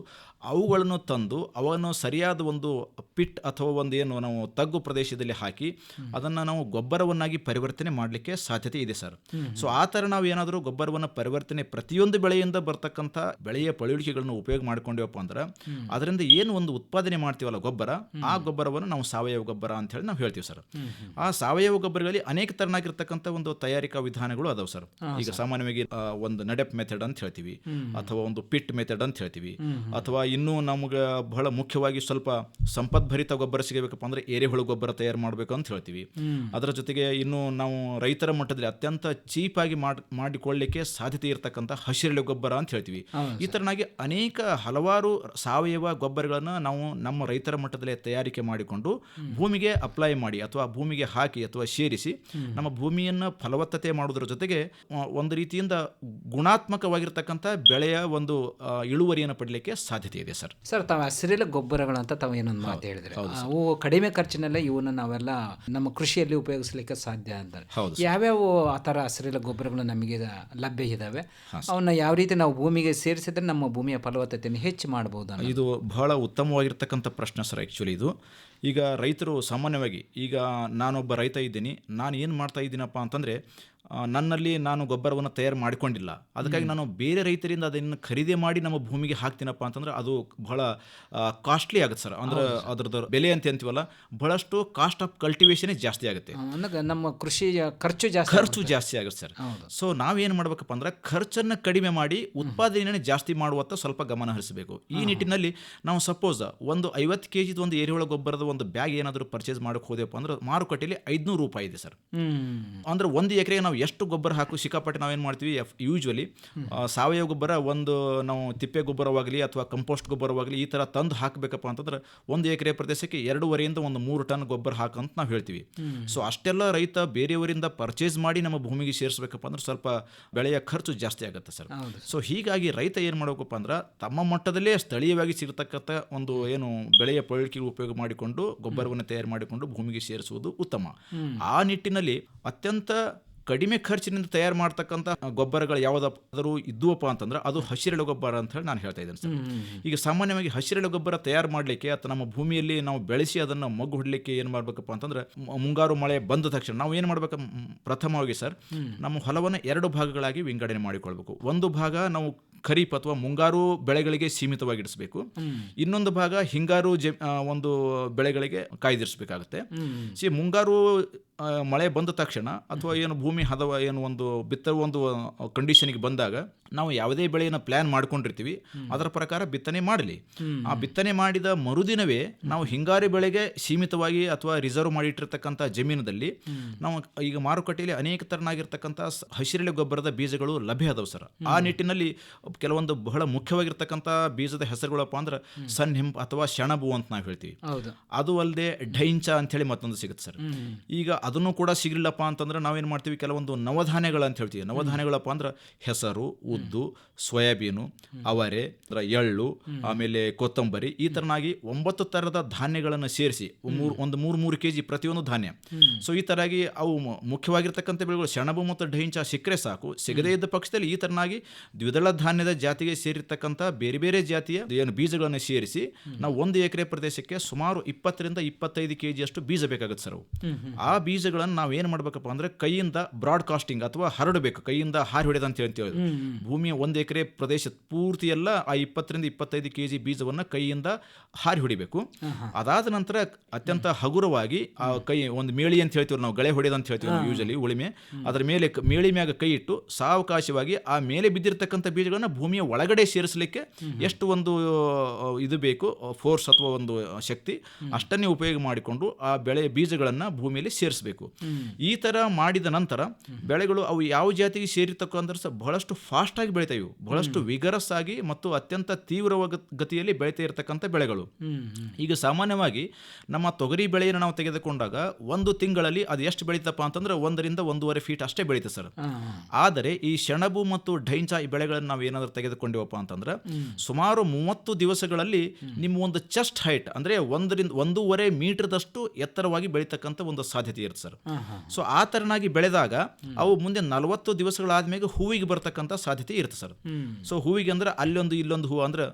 ಅವುಗಳನ್ನು ತಂದು ಅವನ್ನು ಸರಿಯಾದ ಒಂದು ಪಿಟ್ ಅಥವಾ ಒಂದು ನಾವು ತಗ್ಗು ಪ್ರದೇಶದಲ್ಲಿ ಹಾಕಿ ಅದನ್ನು ನಾವು ಗೊಬ್ಬರವನ್ನಾಗಿ ಪರಿವರ್ತನೆ ಮಾಡಲಿಕ್ಕೆ ಸಾಧ್ಯತೆ ಇದೆ ಸರ್. ಸೊ ಆ ಥರ ನಾವು ಏನಾದರೂ ಗೊಬ್ಬರವನ್ನು ಪರಿವರ್ತನೆ ಪ್ರತಿಯೊಂದು ಬೆಳೆಯಿಂದ ಬರ್ತಕ್ಕಂಥ ಬೆಳೆಯ ಪಳೆಯುಳಿಕೆಗಳನ್ನು ಉಪಯೋಗ ಮಾಡ್ಕೊಂಡೇವಪ್ಪ ಅಂದ್ರೆ ಅದರಿಂದ ಏನು ಒಂದು ಉತ್ಪಾದನೆ ಮಾಡ್ತೀವಲ್ಲ ಗೊಬ್ಬರ, ಆ ಗೊಬ್ಬರವನ್ನು ನಾವು ಸಾವಯವ ಗೊಬ್ಬರ ಅಂತ ಹೇಳಿ ನಾವು ಹೇಳ್ತೀವಿ ಸರ್. ಆ ಸಾವಯವ ಗೊಬ್ಬರಗಳಲ್ಲಿ ಅನೇಕ ತರನಾಗಿರ್ತಕ್ಕಂಥ ಒಂದು ತಯಾರಿಕಾ ವಿಧಾನಗಳು ಅದಾವೆ ಸರ್. ಈಗ ಸಾಮಾನ್ಯವಾಗಿ ಒಂದು ನಡೆಪ್ ಮೆಥಡ್ ಅಂತ ಹೇಳ್ತೀವಿ, ಅಥವಾ ಒಂದು ಪಿಟ್ ಮೆಥಡ್ ಅಂತ ಹೇಳ್ತೀವಿ, ಅಥವಾ ಇನ್ನೂ ನಮ್ಗೆ ಬಹಳ ಮುಖ್ಯವಾಗಿ ಸ್ವಲ್ಪ ಸಂಪದ್ಭರಿತ ಗೊಬ್ಬರ ಸಿಗಬೇಕಪ್ಪ ಅಂದ್ರೆ ಎರೆಹುಳು ಗೊಬ್ಬರ ತಯಾರು ಮಾಡಬೇಕು ಅಂತ ಹೇಳ್ತೀವಿ. ಅದರ ಜೊತೆಗೆ ಇನ್ನು ನಾವು ರೈತರ ಮಟ್ಟದಲ್ಲಿ ಅತ್ಯಂತ ಚೀಪಾಗಿ ಮಾಡಿಕೊಳ್ಳಲಿಕ್ಕೆ ಸಾಧ್ಯತೆ ಇರತಕ್ಕಂಥ ಹಸಿರೆಲೆ ಗೊಬ್ಬರ ಅಂತ ಹೇಳ್ತೀವಿ. ಈ ತರನಾಗಿ ಅನೇಕ ಹಲವಾರು ಸಾವಯವ ಗೊಬ್ಬರಗಳನ್ನು ನಾವು ನಮ್ಮ ರೈತರ ಮಟ್ಟದಲ್ಲಿ ತಯಾರಿಕೆ ಮಾಡಿಕೊಂಡು ಭೂಮಿಗೆ ಅಪ್ಲೈ ಮಾಡಿ ಅಥವಾ ಭೂಮಿಗೆ ಹಾಕಿ ಅಥವಾ ಸೇರಿಸಿ ನಮ್ಮ ಭೂಮಿಯನ್ನು ಫಲವತ್ತತೆ ಮಾಡೋದ್ರ ಜೊತೆಗೆ ಒಂದು ರೀತಿಯಿಂದ ಗುಣಾತ್ಮಕವಾಗಿರ್ತಕ್ಕಂಥ ಬೆಳೆಯ ಒಂದು ಇಳುವರಿಯನ್ನು ಪಡಲಿಕ್ಕೆ ಸಾಧ್ಯತೆ ಇದೆ ಸರ್. ಸರ್, ತಾವು ಹಸಿರೆಲೆ ಗೊಬ್ಬರಗಳಂತ ತಾವು ಏನೊಂದು ಮಾತು ಹೇಳಿದ್ರೆ, ಅವು ಕಡಿಮೆ ಖರ್ಚಿನಲ್ಲೇ ಇವನ್ನ ನಾವೆಲ್ಲ ನಮ್ಮ ಕೃಷಿಯಲ್ಲಿ ಉಪಯೋಗಿಸಲಿಕ್ಕೆ ಸಾಧ್ಯ ಅಂತಾರೆ. ಯಾವ್ಯಾವ ಆ ಥರ ಹಸಿರೆಲೆ ಗೊಬ್ಬರಗಳು ನಮಗೆ ಲಭ್ಯ ಇದ್ದಾವೆ, ಅವನ್ನ ಯಾವ ರೀತಿ ನಾವು ಭೂಮಿಗೆ ಸೇರಿಸಿದ್ರೆ ನಮ್ಮ ಭೂಮಿಯ ಫಲವತ್ತತೆಯನ್ನು ಹೆಚ್ಚು ಮಾಡಬಹುದು? ಇದು ಬಹಳ ಉತ್ತಮವಾಗಿರ್ತಕ್ಕಂಥ ಪ್ರಶ್ನೆ ಸರ್. ಆ್ಯಕ್ಚುಲಿ ಇದು ಈಗ ರೈತರು ಸಾಮಾನ್ಯವಾಗಿ, ಈಗ ನಾನೊಬ್ಬ ರೈತ ಇದ್ದೀನಿ, ನಾನು ಏನು ಮಾಡ್ತಾ ಇದ್ದೀನಪ್ಪ ಅಂತಂದರೆ ನನ್ನಲ್ಲಿ ನಾನು ಗೊಬ್ಬರವನ್ನು ತಯಾರು ಮಾಡಿಕೊಂಡಿಲ್ಲ, ಅದಕ್ಕಾಗಿ ನಾನು ಬೇರೆ ರೈತರಿಂದ ಅದನ್ನು ಖರೀದಿ ಮಾಡಿ ನಮ್ಮ ಭೂಮಿಗೆ ಹಾಕ್ತೀನಪ್ಪ ಅಂತಂದ್ರೆ ಅದು ಬಹಳ ಕಾಸ್ಟ್ಲಿ ಆಗುತ್ತೆ ಸರ್. ಅಂದ್ರೆ ಅದ್ರದ್ದು ಬೆಲೆ ಅಂತ ಅಂತೀವಲ್ಲ, ಬಹಳಷ್ಟು ಕಾಸ್ಟ್ ಆಫ್ ಕಲ್ಟಿವೇಶನೇ ಜಾಸ್ತಿ ಆಗುತ್ತೆ, ನಮ್ಮ ಕೃಷಿ ಖರ್ಚು ಜಾಸ್ತಿ ಆಗುತ್ತೆ ಸರ್. ಸೊ ನಾವೇನು ಮಾಡ್ಬೇಕಪ್ಪ ಅಂದ್ರೆ ಖರ್ಚನ್ನು ಕಡಿಮೆ ಮಾಡಿ ಉತ್ಪಾದನೆಯನ್ನು ಜಾಸ್ತಿ ಮಾಡುವತ್ತ ಸ್ವಲ್ಪ ಗಮನ ಹರಿಸಬೇಕು. ಈ ನಿಟ್ಟಿನಲ್ಲಿ ನಾವು ಸಪೋಸ್ ಒಂದು 50 kg ಒಂದು ಎರೆಹುಳ ಗೊಬ್ಬರದ ಒಂದು ಬ್ಯಾಗ್ ಏನಾದರೂ ಪರ್ಚೇಸ್ ಮಾಡೋಕೆ ಹೋದೆವಪ್ಪ ಅಂದ್ರೆ ಮಾರುಕಟ್ಟೆಯಲ್ಲಿ 500 ರೂಪಾಯಿ ಇದೆ ಸರ್. ಅಂದ್ರೆ 1 ಎಕರೆಗೆ ನಾವು ಎಷ್ಟು ಗೊಬ್ಬರ ಹಾಕು ಸಿಕ್ಕಾಪಟ್ಟೆ ನಾವೇನು ಮಾಡ್ತೀವಿ, ಯೂಶ್ವಲಿ ಸಾವಯವ ಗೊಬ್ಬರ ಒಂದು ನಾವು ತಿಪ್ಪೆ ಗೊಬ್ಬರವಾಗಲಿ ಅಥವಾ ಕಂಪೋಸ್ಟ್ ಗೊಬ್ಬರವಾಗಲಿ ಈ ಥರ ತಂದು ಹಾಕಬೇಕಪ್ಪ ಅಂತಂದ್ರೆ 1 ಎಕರೆ ಪ್ರದೇಶಕ್ಕೆ 2.5 ಒಂದು 3 ಟನ್ ಗೊಬ್ಬರ ಹಾಕಂತ ನಾವು ಹೇಳ್ತೀವಿ. ಸೊ ಅಷ್ಟೆಲ್ಲ ರೈತ ಬೇರೆಯವರಿಂದ ಪರ್ಚೇಸ್ ಮಾಡಿ ನಮ್ಮ ಭೂಮಿಗೆ ಸೇರಿಸಬೇಕಪ್ಪ ಅಂದ್ರೆ ಸ್ವಲ್ಪ ಬೆಳೆಯ ಖರ್ಚು ಜಾಸ್ತಿ ಆಗುತ್ತೆ ಸರ್. ಸೊ ಹೀಗಾಗಿ ರೈತ ಏನು ಮಾಡಬೇಕಪ್ಪ ಅಂದ್ರೆ ತಮ್ಮ ಮಟ್ಟದಲ್ಲೇ ಸ್ಥಳೀಯವಾಗಿ ಸಿಗತಕ್ಕಂಥ ಒಂದು ಏನು ಬೆಳೆಯ ಪಳಿಕೆ ಉಪಯೋಗ ಮಾಡಿಕೊಂಡು ಗೊಬ್ಬರವನ್ನು ತಯಾರು ಮಾಡಿಕೊಂಡು ಭೂಮಿಗೆ ಸೇರಿಸುವುದು ಉತ್ತಮ. ಆ ನಿಟ್ಟಿನಲ್ಲಿ ಅತ್ಯಂತ ಕಡಿಮೆ ಖರ್ಚಿನಿಂದ ತಯಾರು ಮಾಡ್ತಕ್ಕಂಥ ಗೊಬ್ಬರಗಳು ಯಾವುದಾದರೂ ಇದ್ದುವಪ್ಪ ಅಂತಂದ್ರೆ ಅದು ಹಸಿರೆಲೆ ಗೊಬ್ಬರ ಅಂತ ಹೇಳಿ ನಾನು ಹೇಳ್ತಾ ಇದ್ದೇನೆ ಸರ್. ಈಗ ಸಾಮಾನ್ಯವಾಗಿ ಹಸಿರೆಲೆ ಗೊಬ್ಬರ ತಯಾರು ಮಾಡಲಿಕ್ಕೆ ಅಥವಾ ನಮ್ಮ ಭೂಮಿಯಲ್ಲಿ ನಾವು ಬೆಳೆಸಿ ಅದನ್ನು ಮಗ್ಗು ಹೊಡಲಿಕ್ಕೆ ಏನು ಮಾಡಬೇಕಪ್ಪ ಅಂತಂದ್ರೆ ಮುಂಗಾರು ಮಳೆ ಬಂದ ತಕ್ಷಣ ನಾವು ಏನು ಮಾಡಬೇಕು, ಪ್ರಥಮವಾಗಿ ಸರ್ ನಮ್ಮ ಹೊಲವನ್ನು 2 ಭಾಗಗಳಾಗಿ ವಿಂಗಡಣೆ ಮಾಡಿಕೊಳ್ಬೇಕು. ಒಂದು ಭಾಗ ನಾವು ಖರೀಫ್ ಅಥವಾ ಮುಂಗಾರು ಬೆಳೆಗಳಿಗೆ ಸೀಮಿತವಾಗಿಡಿಸಬೇಕು, ಇನ್ನೊಂದು ಭಾಗ ಹಿಂಗಾರು ಒಂದು ಬೆಳೆಗಳಿಗೆ ಕಾಯ್ದಿರಿಸಬೇಕಾಗುತ್ತೆ. ಮುಂಗಾರು ಮಳೆ ಬಂದ ತಕ್ಷಣ ಅಥವಾ ಏನು ಭೂಮಿ ಹದವ ಏನು ಒಂದು ಬಿತ್ತುವ ಒಂದು ಕಂಡೀಷನ್ಗೆ ಬಂದಾಗ ನಾವು ಯಾವುದೇ ಬೆಳೆಯನ್ನು ಪ್ಲ್ಯಾನ್ ಮಾಡ್ಕೊಂಡಿರ್ತೀವಿ ಅದರ ಪ್ರಕಾರ ಬಿತ್ತನೆ ಮಾಡಲಿ. ಆ ಬಿತ್ತನೆ ಮಾಡಿದ ಮರುದಿನವೇ ನಾವು ಹಿಂಗಾರು ಬೆಳೆಗೆ ಸೀಮಿತವಾಗಿ ಅಥವಾ ರಿಸರ್ವ್ ಮಾಡಿಟ್ಟಿರ್ತಕ್ಕಂಥ ಜಮೀನದಲ್ಲಿ ನಾವು ಈಗ ಮಾರುಕಟ್ಟೆಯಲ್ಲಿ ಅನೇಕ ಥರನಾಗಿರ್ತಕ್ಕಂಥ ಹಸಿರೆಲೆ ಗೊಬ್ಬರದ ಬೀಜಗಳು ಲಭ್ಯ ಅದಾವೆ ಸರ್. ಆ ನಿಟ್ಟಿನಲ್ಲಿ ಕೆಲವೊಂದು ಬಹಳ ಮುಖ್ಯವಾಗಿರ್ತಕ್ಕಂಥ ಬೀಜದ ಹೆಸರುಗಳಪ್ಪ ಅಂದ್ರೆ ಸನ್ ಹೆಂಪ್ ಅಥವಾ ಸೆಣಬು ಅಂತ ನಾವು ಹೇಳ್ತೀವಿ. ಅದು ಅಲ್ಲದೆ ಡೈಂಚ ಅಂತೇಳಿ ಮತ್ತೊಂದು ಸಿಗುತ್ತೆ ಸರ್. ಈಗ ಅದನ್ನು ಕೂಡ ಸಿಗಲಿಲ್ಲಪ್ಪ ಅಂತಂದ್ರೆ ನಾವೇನು ಮಾಡ್ತೀವಿ, ಕೆಲವೊಂದು ನವಧಾನ್ಯಗಳು ಅಂತ ಹೇಳ್ತೀವಿ. ನವಧಾನ್ಯಗಳಪ್ಪ ಅಂದ್ರೆ ಹೆಸರು, ಉದ್ದು, ಸೋಯಾಬೀನು, ಅವರೆ, ಎಳ್ಳು, ಆಮೇಲೆ ಕೊತ್ತಂಬರಿ, ಈ ಥರನಾಗಿ 9 ಥರದ ಧಾನ್ಯಗಳನ್ನು ಸೇರಿಸಿ ಒಂದು 3 kg ಪ್ರತಿಯೊಂದು ಧಾನ್ಯ. ಸೊ ಈ ಥರಾಗಿ ಅವು ಮುಖ್ಯವಾಗಿರ್ತಕ್ಕಂಥ ಬೆಳೆಗಳು ಸೆಣಬು ಮತ್ತು ಡೈಂಚ ಸಿಕ್ಕರೆ ಸಾಕು. ಸಿಗದೇ ಇದ್ದ ಪಕ್ಷದಲ್ಲಿ ಈ ಥರನಾಗಿ ದ್ವಿದಳ ಧಾನ್ಯದ ಜಾತಿಗೆ ಸೇರಿರ್ತಕ್ಕಂಥ ಬೇರೆ ಬೇರೆ ಜಾತಿಯ ಏನು ಬೀಜಗಳನ್ನು ಸೇರಿಸಿ ನಾವು 1 ಎಕರೆ ಪ್ರದೇಶಕ್ಕೆ ಸುಮಾರು 20 ರಿಂದ 25 kg ಅಷ್ಟು ಬೀಜ ಬೇಕಾಗುತ್ತೆ ಸರ್. ಆ ಬೀಜಗಳನ್ನು ನಾವು ಏನು ಮಾಡಬೇಕಪ್ಪ ಅಂದ್ರೆ ಕೈಯಿಂದ ಬ್ರಾಡ್ಕಾಸ್ಟಿಂಗ್ ಅಥವಾ ಹರಡಬೇಕು, ಕೈಯಿಂದ ಹಾರಿ ಹೊಡೆದ ಅಂತ ಹೇಳ್ತೀವಿ. ಭೂಮಿಯ 1 ಎಕರೆ ಪ್ರದೇಶ ಪೂರ್ತಿ ಎಲ್ಲ ಆ 20 ರಿಂದ 25 kg ಬೀಜವನ್ನು ಕೈಯಿಂದ ಹಾರಿ ಹೊಡಿಬೇಕು. ಅದಾದ ನಂತರ ಅತ್ಯಂತ ಹಗುರವಾಗಿ ಆ ಕೈ ಒಂದು ಮೇಳಿ ಅಂತ ಹೇಳ್ತೀವಿ ನಾವು, ಗಳೆ ಹೊಡೆದ ಅಂತ ಹೇಳ್ತೀವಿ ನಾವು ಯೂಶಲಿ ಉಳಿಮೆ, ಅದರ ಮೇಲೆ ಮೇಳಿ ಮ್ಯಾಗ ಕೈ ಇಟ್ಟು ಸಾವಕಾಶವಾಗಿ ಆ ಮೇಲೆ ಬಿದ್ದಿರ್ತಕ್ಕಂಥ ಬೀಜಗಳನ್ನು ಭೂಮಿಯ ಒಳಗಡೆ ಸೇರಿಸಲಿಕ್ಕೆ ಎಷ್ಟು ಒಂದು ಇದು ಬೇಕು ಫೋರ್ಸ್ ಅಥವಾ ಒಂದು ಶಕ್ತಿ ಅಷ್ಟನ್ನೇ ಉಪಯೋಗ ಮಾಡಿಕೊಂಡು ಆ ಬೆಳೆಯ ಬೀಜಗಳನ್ನು ಭೂಮಿಯಲ್ಲಿ ಸೇರಿಸಬೇಕು. ಈ ಥರ ಮಾಡಿದ ನಂತರ ಬೆಳೆಗಳು ಅವು ಯಾವ ಜಾತಿಗೆ ಸೇರಿರ್ತಕ್ಕಂದ್ರೆ ಬಹಳಷ್ಟು ಫಾಸ್ಟ್ ಆಗಿ ಬೆಳಿತಾ ಇವು, ಬಹಳಷ್ಟು ವಿಗರಸ್ ಆಗಿ ಮತ್ತು ಅತ್ಯಂತ ತೀವ್ರ ಗತಿಯಲ್ಲಿ ಬೆಳೀತಾ ಇರತಕ್ಕಂಥ ಬೆಳೆಗಳು. ಈಗ ಸಾಮಾನ್ಯವಾಗಿ ನಮ್ಮ ತೊಗರಿ ಬೆಳೆಯನ್ನು ನಾವು ತೆಗೆದುಕೊಂಡಾಗ 1 ತಿಂಗಳಲ್ಲಿ ಅದು ಎಷ್ಟು ಬೆಳೀತಪ್ಪ ಅಂತಂದ್ರೆ 1 ರಿಂದ 1.5 ಫೀಟ್ ಅಷ್ಟೇ ಬೆಳೀತೆ ಸರ್. ಆದರೆ ಈ ಸೆಣಬು ಮತ್ತು ಡೈಂಚ ಈ ಬೆಳೆಗಳನ್ನು ನಾವು ಏನಾದರೂ ತೆಗೆದುಕೊಂಡಿವಪ್ಪ ಅಂತಂದ್ರೆ ಸುಮಾರು 30 ದಿವಸಗಳಲ್ಲಿ ನಿಮ್ಮ ಒಂದು ಚೆಸ್ಟ್ ಹೈಟ್ ಅಂದ್ರೆ 1 ರಿಂದ 1.5 ಮೀಟರ್ದಷ್ಟು ಎತ್ತರವಾಗಿ ಬೆಳೀತಕ್ಕಂಥ ಒಂದು ಸಾಧ್ಯತೆ ಇರುತ್ತೆ ಸರ್. ಸೊ ಆ ತರನಾಗಿ ಬೆಳೆದಾಗ ಅವು ಮುಂದೆ 40 ದಿವಸಗಳಾದ್ಮೇಲೆ ಹೂವಿಗೆ ಬರ್ತಕ್ಕಂಥ ಸಾಧ್ಯತೆ ಸಾಧ್ಯತೆ ಇರುತ್ತೆ ಸರ್. ಸೊ ಹೂವಿಗೆ ಅಂದ್ರೆ ಅಲ್ಲೊಂದು ಇಲ್ಲೊಂದು ಹೂವು ಅಂದ್ರೆ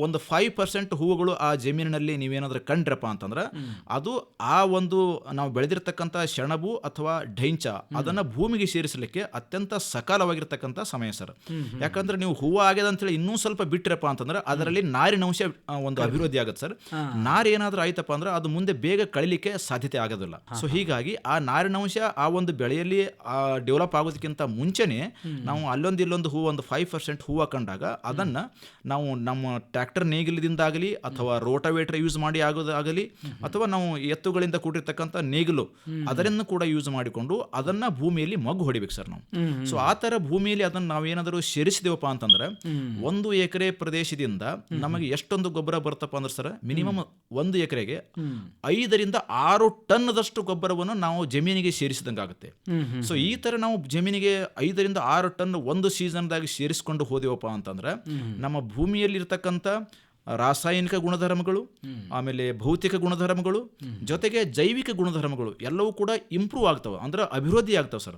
ಒಂದು 5% ಹೂವುಗಳು ಆ ಜಮೀನಿನಲ್ಲಿ ನೀವೇನಾದ್ರೂ ಕಂಡ್ರಪ್ಪ ಅಂತಂದ್ರೆ ಅದು ಆ ಒಂದು ನಾವು ಬೆಳೆದಿರ್ತಕ್ಕಂಥ ಸೆಣಬು ಅಥವಾ ಢೈಂಚ ಅದನ್ನ ಭೂಮಿಗೆ ಸೇರಿಸಲಿಕ್ಕೆ ಅತ್ಯಂತ ಸಕಾಲವಾಗಿರ್ತಕ್ಕಂಥ ಸಮಯ ಸರ್. ಯಾಕಂದ್ರೆ ನೀವು ಹೂವು ಆಗ್ಯದ ಅಂತೇಳಿ ಇನ್ನೂ ಸ್ವಲ್ಪ ಬಿಟ್ಟಿರಪ್ಪ ಅಂತಂದ್ರೆ ಅದರಲ್ಲಿ ನಾರಿನಂಶ ಒಂದು ಅಭಿವೃದ್ಧಿ ಆಗುತ್ತೆ ಸರ್. ನಾರು ಏನಾದ್ರೂ ಆಯ್ತಪ್ಪ ಅಂದ್ರೆ ಅದು ಮುಂದೆ ಬೇಗ ಕಳಿಲಿಕ್ಕೆ ಸಾಧ್ಯತೆ ಆಗೋದಿಲ್ಲ. ಸೊ ಹೀಗಾಗಿ ಆ ನಾರಿನಂಶ ಆ ಒಂದು ಬೆಳೆಯಲ್ಲಿ ಡೆವಲಪ್ ಆಗೋದಕ್ಕಿಂತ ಮುಂಚೆನೆ ನಾವು ಅಲ್ಲೊಂದು ಇಲ್ಲೊಂದು ಹೂವು ಒಂದು 5% ಹೂವು ಕಂಡಾಗ ಅದನ್ನ ನಾವು ನಮ್ಮ ಟ್ರ್ಯಾಕ್ಟರ್ ನೇಗಿಲದಿಂದಾಗಲಿ ಅಥವಾ ರೋಟಾವೇಟರ್ ಯೂಸ್ ಮಾಡಿ ಆಗೋದಾಗಲಿ ಅಥವಾ ನಾವು ಎತ್ತುಗಳಿಂದ ಕೂಡಿರ್ತಕ್ಕಂಥ ನೇಗಿಲು ಅದರಿಂದ ಕೂಡ ಯೂಸ್ ಮಾಡಿಕೊಂಡು ಅದನ್ನ ಭೂಮಿಯಲ್ಲಿ ಮಗ್ಗು ಹೊಡಿಬೇಕು ಸರ್ ನಾವು. ಸೊ ಆ ತರ ಭೂಮಿಯಲ್ಲಿ ಅದನ್ನ ನಾವೇನಾದರೂ ಸೇರಿಸಿದೇವಪ್ಪ ಅಂತಂದ್ರೆ 1 ಎಕರೆ ಪ್ರದೇಶದಿಂದ ನಮಗೆ ಎಷ್ಟೊಂದು ಗೊಬ್ಬರ ಬರ್ತಪ್ಪ ಅಂದ್ರೆ ಸರ್ ಮಿನಿಮಮ್ 1 ಎಕರೆಗೆ 5 ರಿಂದ 6 ಟನ್ನದಷ್ಟು ಗೊಬ್ಬರವನ್ನು ನಾವು ಜಮೀನಿಗೆ ಸೇರಿಸಿದಂಗೆ ಆಗುತ್ತೆ. ಸೊ ಈ ತರ ನಾವು ಜಮೀನಿಗೆ 5 ರಿಂದ 6 ಟನ್ ಒಂದು ಸೀಸನ್ದಾಗಿ ಸೇರಿಸಿಕೊಂಡು ಹೋದೆವಪ್ಪ ಅಂತಂದ್ರೆ ನಮ್ಮ ಭೂಮಿಯಲ್ಲಿ ಇರ್ತಕ್ಕಂಥ ರಾಸಾಯನಿಕ ಗುಣಧರ್ಮಗಳು ಆಮೇಲೆ ಭೌತಿಕ ಗುಣಧರ್ಮಗಳು ಜೊತೆಗೆ ಜೈವಿಕ ಗುಣಧರ್ಮಗಳು ಎಲ್ಲವೂ ಕೂಡ ಇಂಪ್ರೂವ್ ಆಗ್ತವೆ, ಅಂದ್ರೆ ಅಭಿವೃದ್ಧಿ ಆಗ್ತವೆ ಸರ್.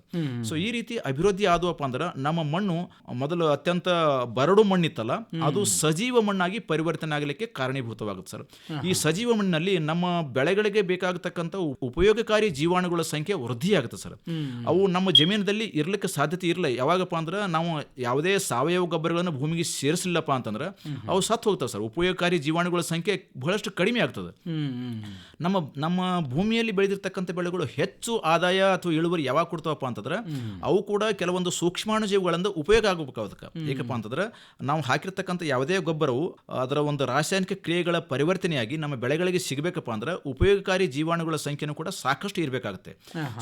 ಸೊ ಈ ರೀತಿ ಅಭಿವೃದ್ಧಿ ಆದವಪ್ಪ ಅಂದ್ರೆ ನಮ್ಮ ಮಣ್ಣು ಮೊದಲು ಅತ್ಯಂತ ಬರಡು ಮಣ್ಣಿತ್ತಲ್ಲ ಅದು ಸಜೀವ ಮಣ್ಣಾಗಿ ಪರಿವರ್ತನೆ ಆಗಲಿಕ್ಕೆ ಕಾರಣೀಭೂತವಾಗುತ್ತೆ ಸರ್. ಈ ಸಜೀವ ಮಣ್ಣಿನಲ್ಲಿ ನಮ್ಮ ಬೆಳೆಗಳಿಗೆ ಬೇಕಾಗತಕ್ಕಂಥ ಉಪಯೋಗಕಾರಿ ಜೀವಾಣುಗಳ ಸಂಖ್ಯೆ ವೃದ್ಧಿ ಆಗುತ್ತೆ ಸರ್. ಅವು ನಮ್ಮ ಜಮೀನಿನಲ್ಲಿ ಇರ್ಲಿಕ್ಕೆ ಸಾಧ್ಯತೆ ಇರಲ್ಲ. ಯಾವಾಗಪ್ಪ ಅಂದ್ರೆ ನಾವು ಯಾವುದೇ ಸಾವಯವ ಗೊಬ್ಬರಗಳನ್ನು ಭೂಮಿಗೆ ಸೇರಿಸಲಿಲ್ಲಪ್ಪ ಅಂತಂದ್ರೆ ಅವು ಸತ್ತು ಹೋಗ್ತವೆ ಸರ್. ಉಪಯೋಗಕಾರಿ ಜೀವಾಣುಗಳ ಸಂಖ್ಯೆ ಬಹಳಷ್ಟು ಕಡಿಮೆ ಆಗ್ತದೆ. ನಮ್ಮ ಭೂಮಿಯಲ್ಲಿ ಬೆಳೆದಿರ್ತಕ್ಕಂಥ ಬೆಳೆಗಳು ಹೆಚ್ಚು ಆದಾಯ ಅಥವಾ ಇಳುವರಿ ಯಾವಾಗ ಕೊಡ್ತಾವಪ್ಪ ಅಂತಂದ್ರೆ ಅವು ಕೂಡ ಕೆಲವೊಂದು ಸೂಕ್ಷ್ಮಾಣುಜೀವಿಗಳಿಂದ ಉಪಯೋಗ ಆಗಬೇಕು ಅದಕ್ಕೆ. ಏಕಪ್ಪ ಅಂತಂದ್ರೆ ನಾವು ಹಾಕಿರ್ತಕ್ಕಂಥ ಯಾವುದೇ ಗೊಬ್ಬರವು ಅದರ ಒಂದು ರಾಸಾಯನಿಕ ಕ್ರಿಯೆಗಳ ಪರಿವರ್ತನೆಯಾಗಿ ನಮ್ಮ ಬೆಳೆಗಳಿಗೆ ಸಿಗಬೇಕಪ್ಪ ಅಂದ್ರೆ ಉಪಯೋಗಕಾರಿ ಜೀವಾಣುಗಳ ಸಂಖ್ಯೆನೂ ಕೂಡ ಸಾಕಷ್ಟು ಇರಬೇಕಾಗುತ್ತೆ.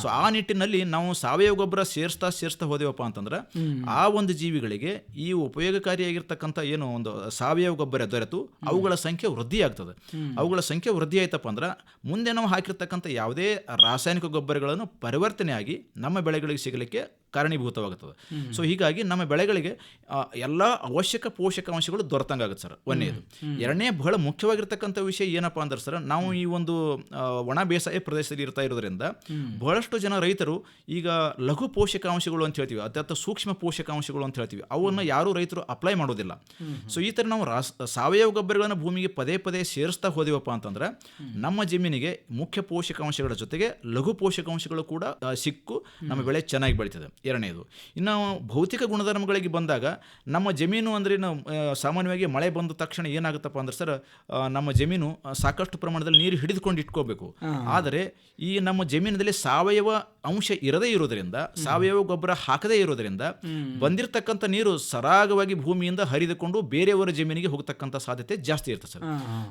ಸೊ ಆ ನಿಟ್ಟಿನಲ್ಲಿ ನಾವು ಸಾವಯವ ಗೊಬ್ಬರ ಸೇರಿಸ್ತಾ ಹೋದೇವಪ್ಪ ಅಂತಂದ್ರೆ ಆ ಒಂದು ಜೀವಿಗಳಿಗೆ ಈ ಉಪಯೋಗಕಾರಿಯಾಗಿರ್ತಕ್ಕಂಥ ಏನು ಒಂದು ಸಾವಯವ ಗೊಬ್ಬರ ದೊರೆತು ಅವುಗಳ ಸಂಖ್ಯೆ ವೃದ್ಧಿ ಆಗ್ತದೆ. ಅವುಗಳ ಸಂಖ್ಯೆ ವೃದ್ಧಿ ಆಯ್ತಪ್ಪ ಅಂದ್ರೆ ಮುಂದೆ ನಾವು ಹಾಕಿರ್ತಕ್ಕಂಥ ಯಾವುದೇ ರಾಸಾಯನಿಕ ಗೊಬ್ಬರಗಳನ್ನು ಪರಿವರ್ತನೆಯಾಗಿ ನಮ್ಮ ಬೆಳೆಗಳಿಗೆ ಸಿಗಲಿಕ್ಕೆ ಕಾರಣೀಭೂತವಾಗುತ್ತದೆ. ಸೊ ಹೀಗಾಗಿ ನಮ್ಮ ಬೆಳೆಗಳಿಗೆ ಎಲ್ಲ ಅವಶ್ಯಕ ಪೋಷಕಾಂಶಗಳು ದೊರೆತಂಗಾಗುತ್ತೆ ಸರ್. ಒಂದನೇದು. ಎರಡನೇ ಬಹಳ ಮುಖ್ಯವಾಗಿರ್ತಕ್ಕಂಥ ವಿಷಯ ಏನಪ್ಪಾ ಅಂದ್ರೆ ಸರ್ ನಾವು ಈ ಒಂದು ಒಣ ಬೇಸಾಯ ಪ್ರದೇಶದಲ್ಲಿ ಇರ್ತಾ ಇರೋದ್ರಿಂದ ಬಹಳಷ್ಟು ಜನ ರೈತರು ಈಗ ಲಘು ಪೋಷಕಾಂಶಗಳು ಅಂತ ಹೇಳ್ತೀವಿ, ಅತ್ಯಂತ ಸೂಕ್ಷ್ಮ ಪೋಷಕಾಂಶಗಳು ಅಂತ ಹೇಳ್ತೀವಿ, ಅವನ್ನ ಯಾರು ರೈತರು ಅಪ್ಲೈ ಮಾಡೋದಿಲ್ಲ. ಸೊ ಈ ತರ ನಾವು ಸಾವಯವ ಗೊಬ್ಬರಗಳನ್ನು ಭೂಮಿಗೆ ಪದೇ ಪದೇ ಸೇರಿಸ್ತಾ ಹೋದೇವಪ್ಪ ಅಂತಂದ್ರೆ ನಮ್ಮ ಜಮೀನಿಗೆ ಮುಖ್ಯ ಪೋಷಕಾಂಶಗಳ ಜೊತೆಗೆ ಲಘು ಪೋಷಕಾಂಶಗಳು ಕೂಡ ಸಿಕ್ಕು ನಮ್ಮ ಬೆಳೆ ಚೆನ್ನಾಗಿ ಬೆಳೀತದೆ. ಎರಡನೇದು. ಇನ್ನು ಭೌತಿಕ ಗುಣಧರ್ಮಗಳಿಗೆ ಬಂದಾಗ ನಮ್ಮ ಜಮೀನು ಅಂದ್ರೆ ಸಾಮಾನ್ಯವಾಗಿ ಮಳೆ ಬಂದ ತಕ್ಷಣ ಏನಾಗುತ್ತಪ್ಪ ಅಂದ್ರೆ ಸರ್ ನಮ್ಮ ಜಮೀನು ಸಾಕಷ್ಟು ಪ್ರಮಾಣದಲ್ಲಿ ನೀರು ಹಿಡಿದುಕೊಂಡು ಇಟ್ಕೋಬೇಕು. ಆದರೆ ಈ ನಮ್ಮ ಜಮೀನಿನಲ್ಲಿ ಸಾವಯವ ಅಂಶ ಇರದೇ ಇರೋದ್ರಿಂದ ಸಾವಯವ ಗೊಬ್ಬರ ಹಾಕದೇ ಇರೋದ್ರಿಂದ ಬಂದಿರತಕ್ಕಂಥ ನೀರು ಸರಾಗವಾಗಿ ಭೂಮಿಯಿಂದ ಹರಿದುಕೊಂಡು ಬೇರೆಯವರ ಜಮೀನಿಗೆ ಹೋಗತಕ್ಕಂಥ ಸಾಧ್ಯತೆ ಜಾಸ್ತಿ ಇರ್ತದೆ ಸರ್.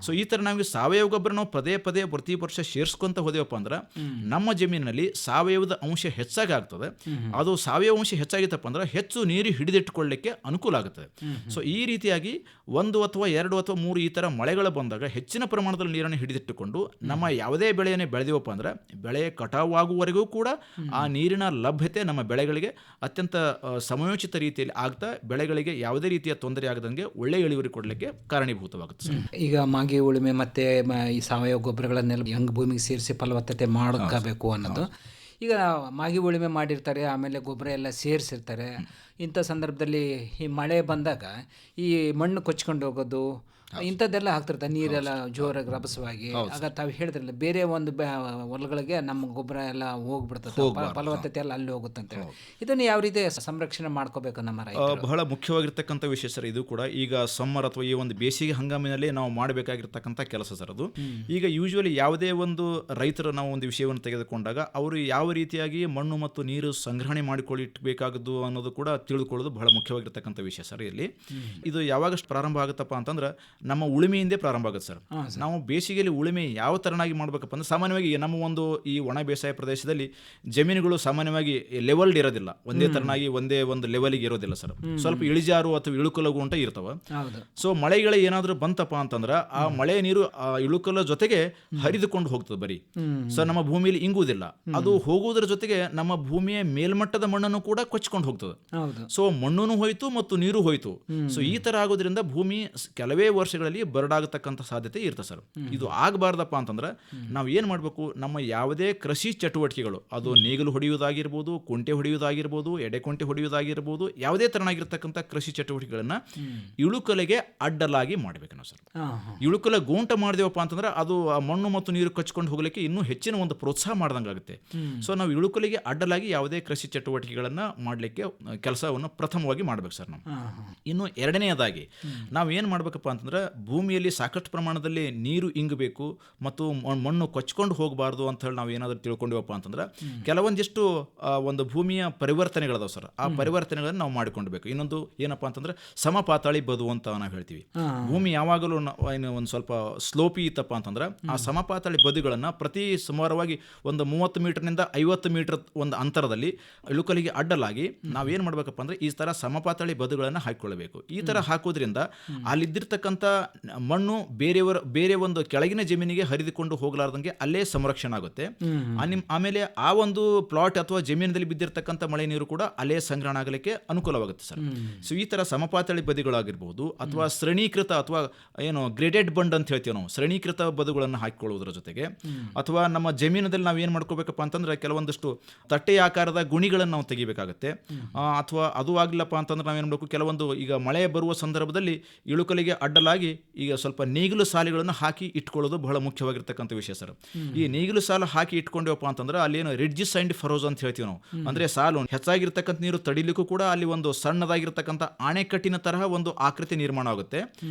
ಸೊ ಈ ತರ ನಾವು ಸಾವಯವ ಗೊಬ್ಬರ ನಾವು ಪದೇ ಪದೇ ಪ್ರತಿ ವರ್ಷ ಸೇರಿಸ್ಕೊಂತ ಹೋದೇವಪ್ಪ ಅಂದ್ರೆ ನಮ್ಮ ಜಮೀನಿನಲ್ಲಿ ಸಾವಯವದ ಅಂಶ ಹೆಚ್ಚಾಗಿ ಆಗ್ತದೆ. ಅದು ಸಾವಯವ ಅಂಶ ಹೆಚ್ಚಾಗಿತ್ತಪ್ಪ ಅಂದ್ರೆ ಹೆಚ್ಚು ನೀರು ಹಿಡಿದಿಟ್ಟುಕೊಳ್ಳಲಿಕ್ಕೆ ಅನುಕೂಲ ಆಗುತ್ತದೆ. ಸೊ ಈ ರೀತಿಯಾಗಿ 1 ಅಥವಾ 2 ಅಥವಾ 3 ಈ ತರ ಮಳೆಗಳು ಬಂದಾಗ ಹೆಚ್ಚಿನ ಪ್ರಮಾಣದಲ್ಲಿ ನೀರನ್ನು ಹಿಡಿದಿಟ್ಟುಕೊಂಡು ನಮ್ಮ ಯಾವುದೇ ಬೆಳೆಯನ್ನೇ ಬೆಳೆದಿವಪ್ಪ ಅಂದ್ರೆ ಬೆಳೆ ಕಟಾವಾಗುವವರೆಗೂ ಕೂಡ ಆ ನೀರಿನ ಲಭ್ಯತೆ ನಮ್ಮ ಬೆಳೆಗಳಿಗೆ ಅತ್ಯಂತ ಸಮಯೋಚಿತ ರೀತಿಯಲ್ಲಿ ಆಗ್ತಾ ಬೆಳೆಗಳಿಗೆ ಯಾವುದೇ ರೀತಿಯ ತೊಂದರೆ ಆಗದಂಗೆ ಒಳ್ಳೆ ಇಳುವರಿ ಕೊಡಲಿಕ್ಕೆ ಕಾರಣೀಭೂತವಾಗುತ್ತೆ. ಈಗ ಮಾಗಿ ಉಳುಮೆ ಮತ್ತೆ ಈ ಸಾವಯವ ಗೊಬ್ಬರಗಳನ್ನೆಲ್ಲ ಹೆಂಗ್ ಭೂಮಿಗೆ ಸೇರಿಸಿ ಫಲವತ್ತತೆ ಮಾಡ್ಕೋಬೇಕು ಅನ್ನೋದು. ಈಗ ಮಾಗಿ ಉಳುಮೆ ಮಾಡಿರ್ತಾರೆ, ಆಮೇಲೆ ಗೊಬ್ಬರ ಎಲ್ಲ ಸೇರಿಸಿರ್ತಾರೆ. ಇಂಥ ಸಂದರ್ಭದಲ್ಲಿ ಈ ಮಳೆ ಬಂದಾಗ ಈ ಮಣ್ಣು ಕೊಚ್ಕೊಂಡು ಹೋಗೋದು ಇಂಥದ್ದೆಲ್ಲ ಆಗ್ತಿರ್ತಾರೆ, ನೀರೆಲ್ಲ ಜೋರಾಗಿ ರಭಸವಾಗಿ. ಆಗ ತಾವು ಹೇಳಿದ್ರಲ್ಲ ಬೇರೆ ಒಂದು ಹೊಲಗಳಿಗೆ ನಮ್ಮ ಗೊಬ್ಬರ ಎಲ್ಲ ಹೋಗ್ಬಿಡ್ತದೆ, ಫಲವತ್ತತೆ ಎಲ್ಲ ಅಲ್ಲಿ ಹೋಗುತ್ತೆ ಅಂತ ಹೇಳಿ. ಇದನ್ನು ಯಾವ ರೀತಿ ಸಂರಕ್ಷಣೆ ಮಾಡ್ಕೋಬೇಕು ನಮ್ಮ ರೈತರು? ಬಹಳ ಮುಖ್ಯವಾಗಿರ್ತಕ್ಕಂಥ ವಿಷಯ ಸರ್ ಇದು ಕೂಡ. ಈಗ ಸಮ್ಮರ್ ಅಥವಾ ಈ ಒಂದು ಬೇಸಿಗೆ ಹಂಗಾಮಿನಲ್ಲಿ ನಾವು ಮಾಡಬೇಕಾಗಿರ್ತಕ್ಕಂಥ ಕೆಲಸ ಸರ್ ಅದು. ಈಗ ಯೂಶುವಲಿ ಯಾವುದೇ ಒಂದು ರೈತರು ನಾವು ಒಂದು ವಿಷಯವನ್ನು ತೆಗೆದುಕೊಂಡಾಗ ಅವರು ಯಾವ ರೀತಿಯಾಗಿ ಮಣ್ಣು ಮತ್ತು ನೀರು ಸಂಗ್ರಹಣೆ ಮಾಡಿಕೊಳ್ಳಿಟ್ಬೇಕಾಗದು ಅನ್ನೋದು ಕೂಡ ತಿಳಿದುಕೊಳ್ಳೋದು ಬಹಳ ಮುಖ್ಯವಾಗಿರ್ತಕ್ಕಂಥ ವಿಷಯ ಸರ್. ಇಲ್ಲಿ ಇದು ಯಾವಾಗಷ್ಟು ಪ್ರಾರಂಭ ಆಗುತ್ತಪ್ಪ ಅಂತಂದ್ರೆ ನಮ್ಮ ಉಳುಮೆಯಿಂದೇ ಪ್ರಾರಂಭ ಆಗುತ್ತೆ ಸರ್. ನಾವು ಬೇಸಿಗೆಯಲ್ಲಿ ಉಳುಮೆ ಯಾವ ತರನಾಗಿ ಮಾಡ್ಬೇಕಪ್ಪ ಅಂದ್ರೆ ಸಾಮಾನ್ಯವಾಗಿ ನಮ್ಮ ಒಂದು ಈ ಒಣ ಬೇಸಾಯ ಪ್ರದೇಶದಲ್ಲಿ ಜಮೀನುಗಳು ಸಾಮಾನ್ಯವಾಗಿ ಲೆವೆಲ್ಡ್ ಇರೋದಿಲ್ಲ, ಒಂದೇ ತರನಾಗಿ ಒಂದೇ ಒಂದು ಲೆವೆಲ್ಗೆ ಇರೋದಿಲ್ಲ ಸರ್. ಸ್ವಲ್ಪ ಇಳಿಜಾರು ಅಥವಾ ಇಳುಕಲಗು ಅಂತ ಇರ್ತವೆ. ಸೊ ಮಳೆಗಳು ಏನಾದರೂ ಬಂತಪ್ಪ ಅಂತಂದ್ರೆ ಆ ಮಳೆ ನೀರು ಆ ಇಳುಕಲ ಜೊತೆಗೆ ಹರಿದುಕೊಂಡು ಹೋಗ್ತದೆ ಬರೀ. ಸೊ ನಮ್ಮ ಭೂಮಿಯಲ್ಲಿ ಇಂಗುವುದಿಲ್ಲ, ಅದು ಹೋಗುವುದರ ಜೊತೆಗೆ ನಮ್ಮ ಭೂಮಿಯ ಮೇಲ್ಮಟ್ಟದ ಮಣ್ಣನ್ನು ಕೂಡ ಕೊಚ್ಕೊಂಡು ಹೋಗ್ತದೆ. ಸೊ ಮಣ್ಣು ಹೋಯ್ತು ಮತ್ತು ನೀರು ಹೋಯ್ತು. ಸೊ ಈ ತರ ಆಗೋದ್ರಿಂದ ಭೂಮಿ ಕೆಲವೇ ವರ್ಷಗಳಲ್ಲಿ ಬರಡಾಗತಕ್ಕಂಥ ಸಾಧ್ಯತೆ ಇರ್ತದೆ ಸರ್. ಇದು ಆಗಬಾರ್ದಪ್ಪ ಅಂತಂದ್ರೆ ನಾವು ಏನು ಮಾಡಬೇಕು, ನಮ್ಮ ಯಾವುದೇ ಕೃಷಿ ಚಟುವಟಿಕೆಗಳು, ಅದು ನೇಗಿಲು ಹೊಡೆಯುವುದಾಗಿರ್ಬೋದು, ಕುಂಟೆ ಹೊಡೆಯುವುದಾಗಿರ್ಬೋದು, ಎಡೆಕುಂಟೆ ಹೊಡೆಯುವುದಾಗಿರ್ಬೋದು, ಯಾವುದೇ ತರನಾಗಿರ್ತಕ್ಕಂಥ ಕೃಷಿ ಚಟುವಟಿಕೆಗಳನ್ನು ಇಳುಕಲೆಗೆ ಅಡ್ಡಲಾಗಿ ಮಾಡಬೇಕು ನಾವು ಸರ್. ಇಳುಕಲೆ ಗೋಂಟ ಮಾಡಿದೆವಪ್ಪ ಅಂತಂದ್ರೆ ಅದು ಆ ಮಣ್ಣು ಮತ್ತು ನೀರು ಕಚ್ಕೊಂಡು ಹೋಗಲಿಕ್ಕೆ ಇನ್ನೂ ಹೆಚ್ಚಿನ ಒಂದು ಪ್ರೋತ್ಸಾಹ ಮಾಡ್ದಂಗೆ ಆಗುತ್ತೆ. ಸೊ ನಾವು ಇಳುಕಲೆಗೆ ಅಡ್ಡಲಾಗಿ ಯಾವುದೇ ಕೃಷಿ ಚಟುವಟಿಕೆಗಳನ್ನು ಮಾಡಲಿಕ್ಕೆ ಕೆಲಸವನ್ನು ಪ್ರಥಮವಾಗಿ ಮಾಡ್ಬೇಕು ಸರ್ ನಾವು. ಇನ್ನು ಎರಡನೆಯದಾಗಿ ನಾವು ಏನು ಮಾಡಬೇಕಪ್ಪ ಅಂತಂದ್ರೆ, ಭೂಮಿಯಲ್ಲಿ ಸಾಕಷ್ಟು ಪ್ರಮಾಣದಲ್ಲಿ ನೀರು ಇಂಗಬೇಕು ಮತ್ತು ಮಣ್ಣು ಕೊಚ್ಕೊಂಡು ಹೋಗಬಾರ್ದು ಅಂತ ಹೇಳಿ ನಾವು ಏನಾದರೂ ತಿಳ್ಕೊಂಡಿವಪ್ಪ ಅಂತಂದ್ರೆ ಕೆಲವೊಂದಿಷ್ಟು ಒಂದು ಭೂಮಿಯ ಪರಿವರ್ತನೆಗಳದಾವ ಸರ್. ಆ ಪರಿವರ್ತನೆಗಳನ್ನು ನಾವು ಮಾಡಿಕೊಳ್ಬೇಕು. ಇನ್ನೊಂದು ಏನಪ್ಪಾ ಅಂತಂದ್ರೆ ಸಮಪಾತಾಳಿ ಬದು ಅಂತ ನಾವು ಹೇಳ್ತೀವಿ. ಭೂಮಿ ಯಾವಾಗಲೂ ಒಂದು ಸ್ವಲ್ಪ ಸ್ಲೋಪಿ ಇತ್ತಪ್ಪ ಅಂತಂದ್ರೆ ಆ ಸಮಪಾತಾಳಿ ಬದುಗಳನ್ನು ಪ್ರತಿ ಸುಮಾರವಾಗಿ ಒಂದು 30 ಮೀಟರ್ನಿಂದ 50 ಮೀಟರ್ ಒಂದು ಅಂತರದಲ್ಲಿ ಇಳುಕಲಿಗೆ ಅಡ್ಡಲಾಗಿ ನಾವೇನು ಮಾಡಬೇಕಪ್ಪ ಅಂದ್ರೆ ಈ ತರ ಸಮಪಾತಾಳಿ ಬದುಗಳನ್ನು ಹಾಕಿಕೊಳ್ಳಬೇಕು. ಈ ತರ ಹಾಕೋದ್ರಿಂದ ಅಲ್ಲಿದ್ದಿರ್ತಕ್ಕಂಥ ಮಣ್ಣು ಬೇರೆ ಒಂದು ಕೆಳಗಿನ ಜಮೀನಿಗೆ ಹರಿದುಕೊಂಡು ಹೋಗಲಾರ್ದಂಗೆ ಅಲ್ಲೇ ಸಂರಕ್ಷಣೆ ಆಗುತ್ತೆ. ಆಮೇಲೆ ಆ ಒಂದು ಪ್ಲಾಟ್ ಅಥವಾ ಜಮೀನಿನಲ್ಲಿ ಬಿದ್ದಿರ್ತಕ್ಕಂಥ ಮಳೆ ನೀರು ಕೂಡ ಅಲ್ಲೇ ಸಂಗ್ರಹಣ ಆಗಲಿಕ್ಕೆ ಅನುಕೂಲವಾಗುತ್ತೆ ಸರ್. ಸೊ ಈ ತರ ಸಮಪಾತಾಳಿ ಬದುಗಳಾಗಿರ್ಬೋದು ಅಥವಾ ಶ್ರೇಣೀಕೃತ ಅಥವಾ ಏನು ಗ್ರೇಡೆಡ್ ಬಂಡ್ ಅಂತ ಹೇಳ್ತೀವಿ ನಾವು, ಶ್ರೇಣೀಕೃತ ಬದುಗಳನ್ನು ಹಾಕಿಕೊಳ್ಳುವುದರ ಜೊತೆಗೆ ಅಥವಾ ನಮ್ಮ ಜಮೀನಿನಲ್ಲಿ ನಾವು ಏನು ಮಾಡ್ಕೋಬೇಕಪ್ಪ ಅಂತಂದ್ರೆ ಕೆಲವೊಂದಷ್ಟು ತಟ್ಟೆ ಆಕಾರದ ಗುಣಿಗಳನ್ನು ನಾವು ತೆಗಿಬೇಕಾಗುತ್ತೆ. ಅಥವಾ ಅದು ಆಗ್ಲಿಲ್ಲಪ್ಪ ಅಂತಂದ್ರೆ ನಾವೇನು ಮಾಡಬೇಕು, ಕೆಲವೊಂದು ಈಗ ಮಳೆ ಬರುವ ಸಂದರ್ಭದಲ್ಲಿ ಇಳುಕಲಿಗೆ ಅಡ್ಡಲಾಗಿ ಈಗ ಸ್ವಲ್ಪ ನೇಗಿಲು ಸಾಲಿಗಳನ್ನು ಹಾಕಿ ಇಟ್ಕೊಳ್ಳೋದು ಬಹಳ ಮುಖ್ಯವಾಗಿರ್ತಕ್ಕಂಥ ವಿಷಯ ಸರ್. ಈ ನೇಗಿಲು ಸಾಲು ಹಾಕಿ ಇಟ್ಕೊಂಡೇವಪ್ಪ ಅಂತಂದ್ರೆ ಅಲ್ಲಿ ಏನು ರಿಡ್ಜಸ್ ಅಂಡ್ ಫರೋಸ್ ಅಂತ ಹೇಳ್ತೀವಿ ನಾವು. ಅಂದ್ರೆ ಸಾಲು ಹೆಚ್ಚಾಗಿರ್ತಕ್ಕಂಥ ನೀರು ತಡಿಲಿಕ್ಕೂ ಕೂಡ ಅಲ್ಲಿ ಒಂದು ಸಣ್ಣದಾಗಿರ್ತಕ್ಕಂಥ ಆಣೆಕಟ್ಟಿನ ತರಹ ಒಂದು ಆಕೃತಿ ನಿರ್ಮಾಣ ಆಗುತ್ತೆ.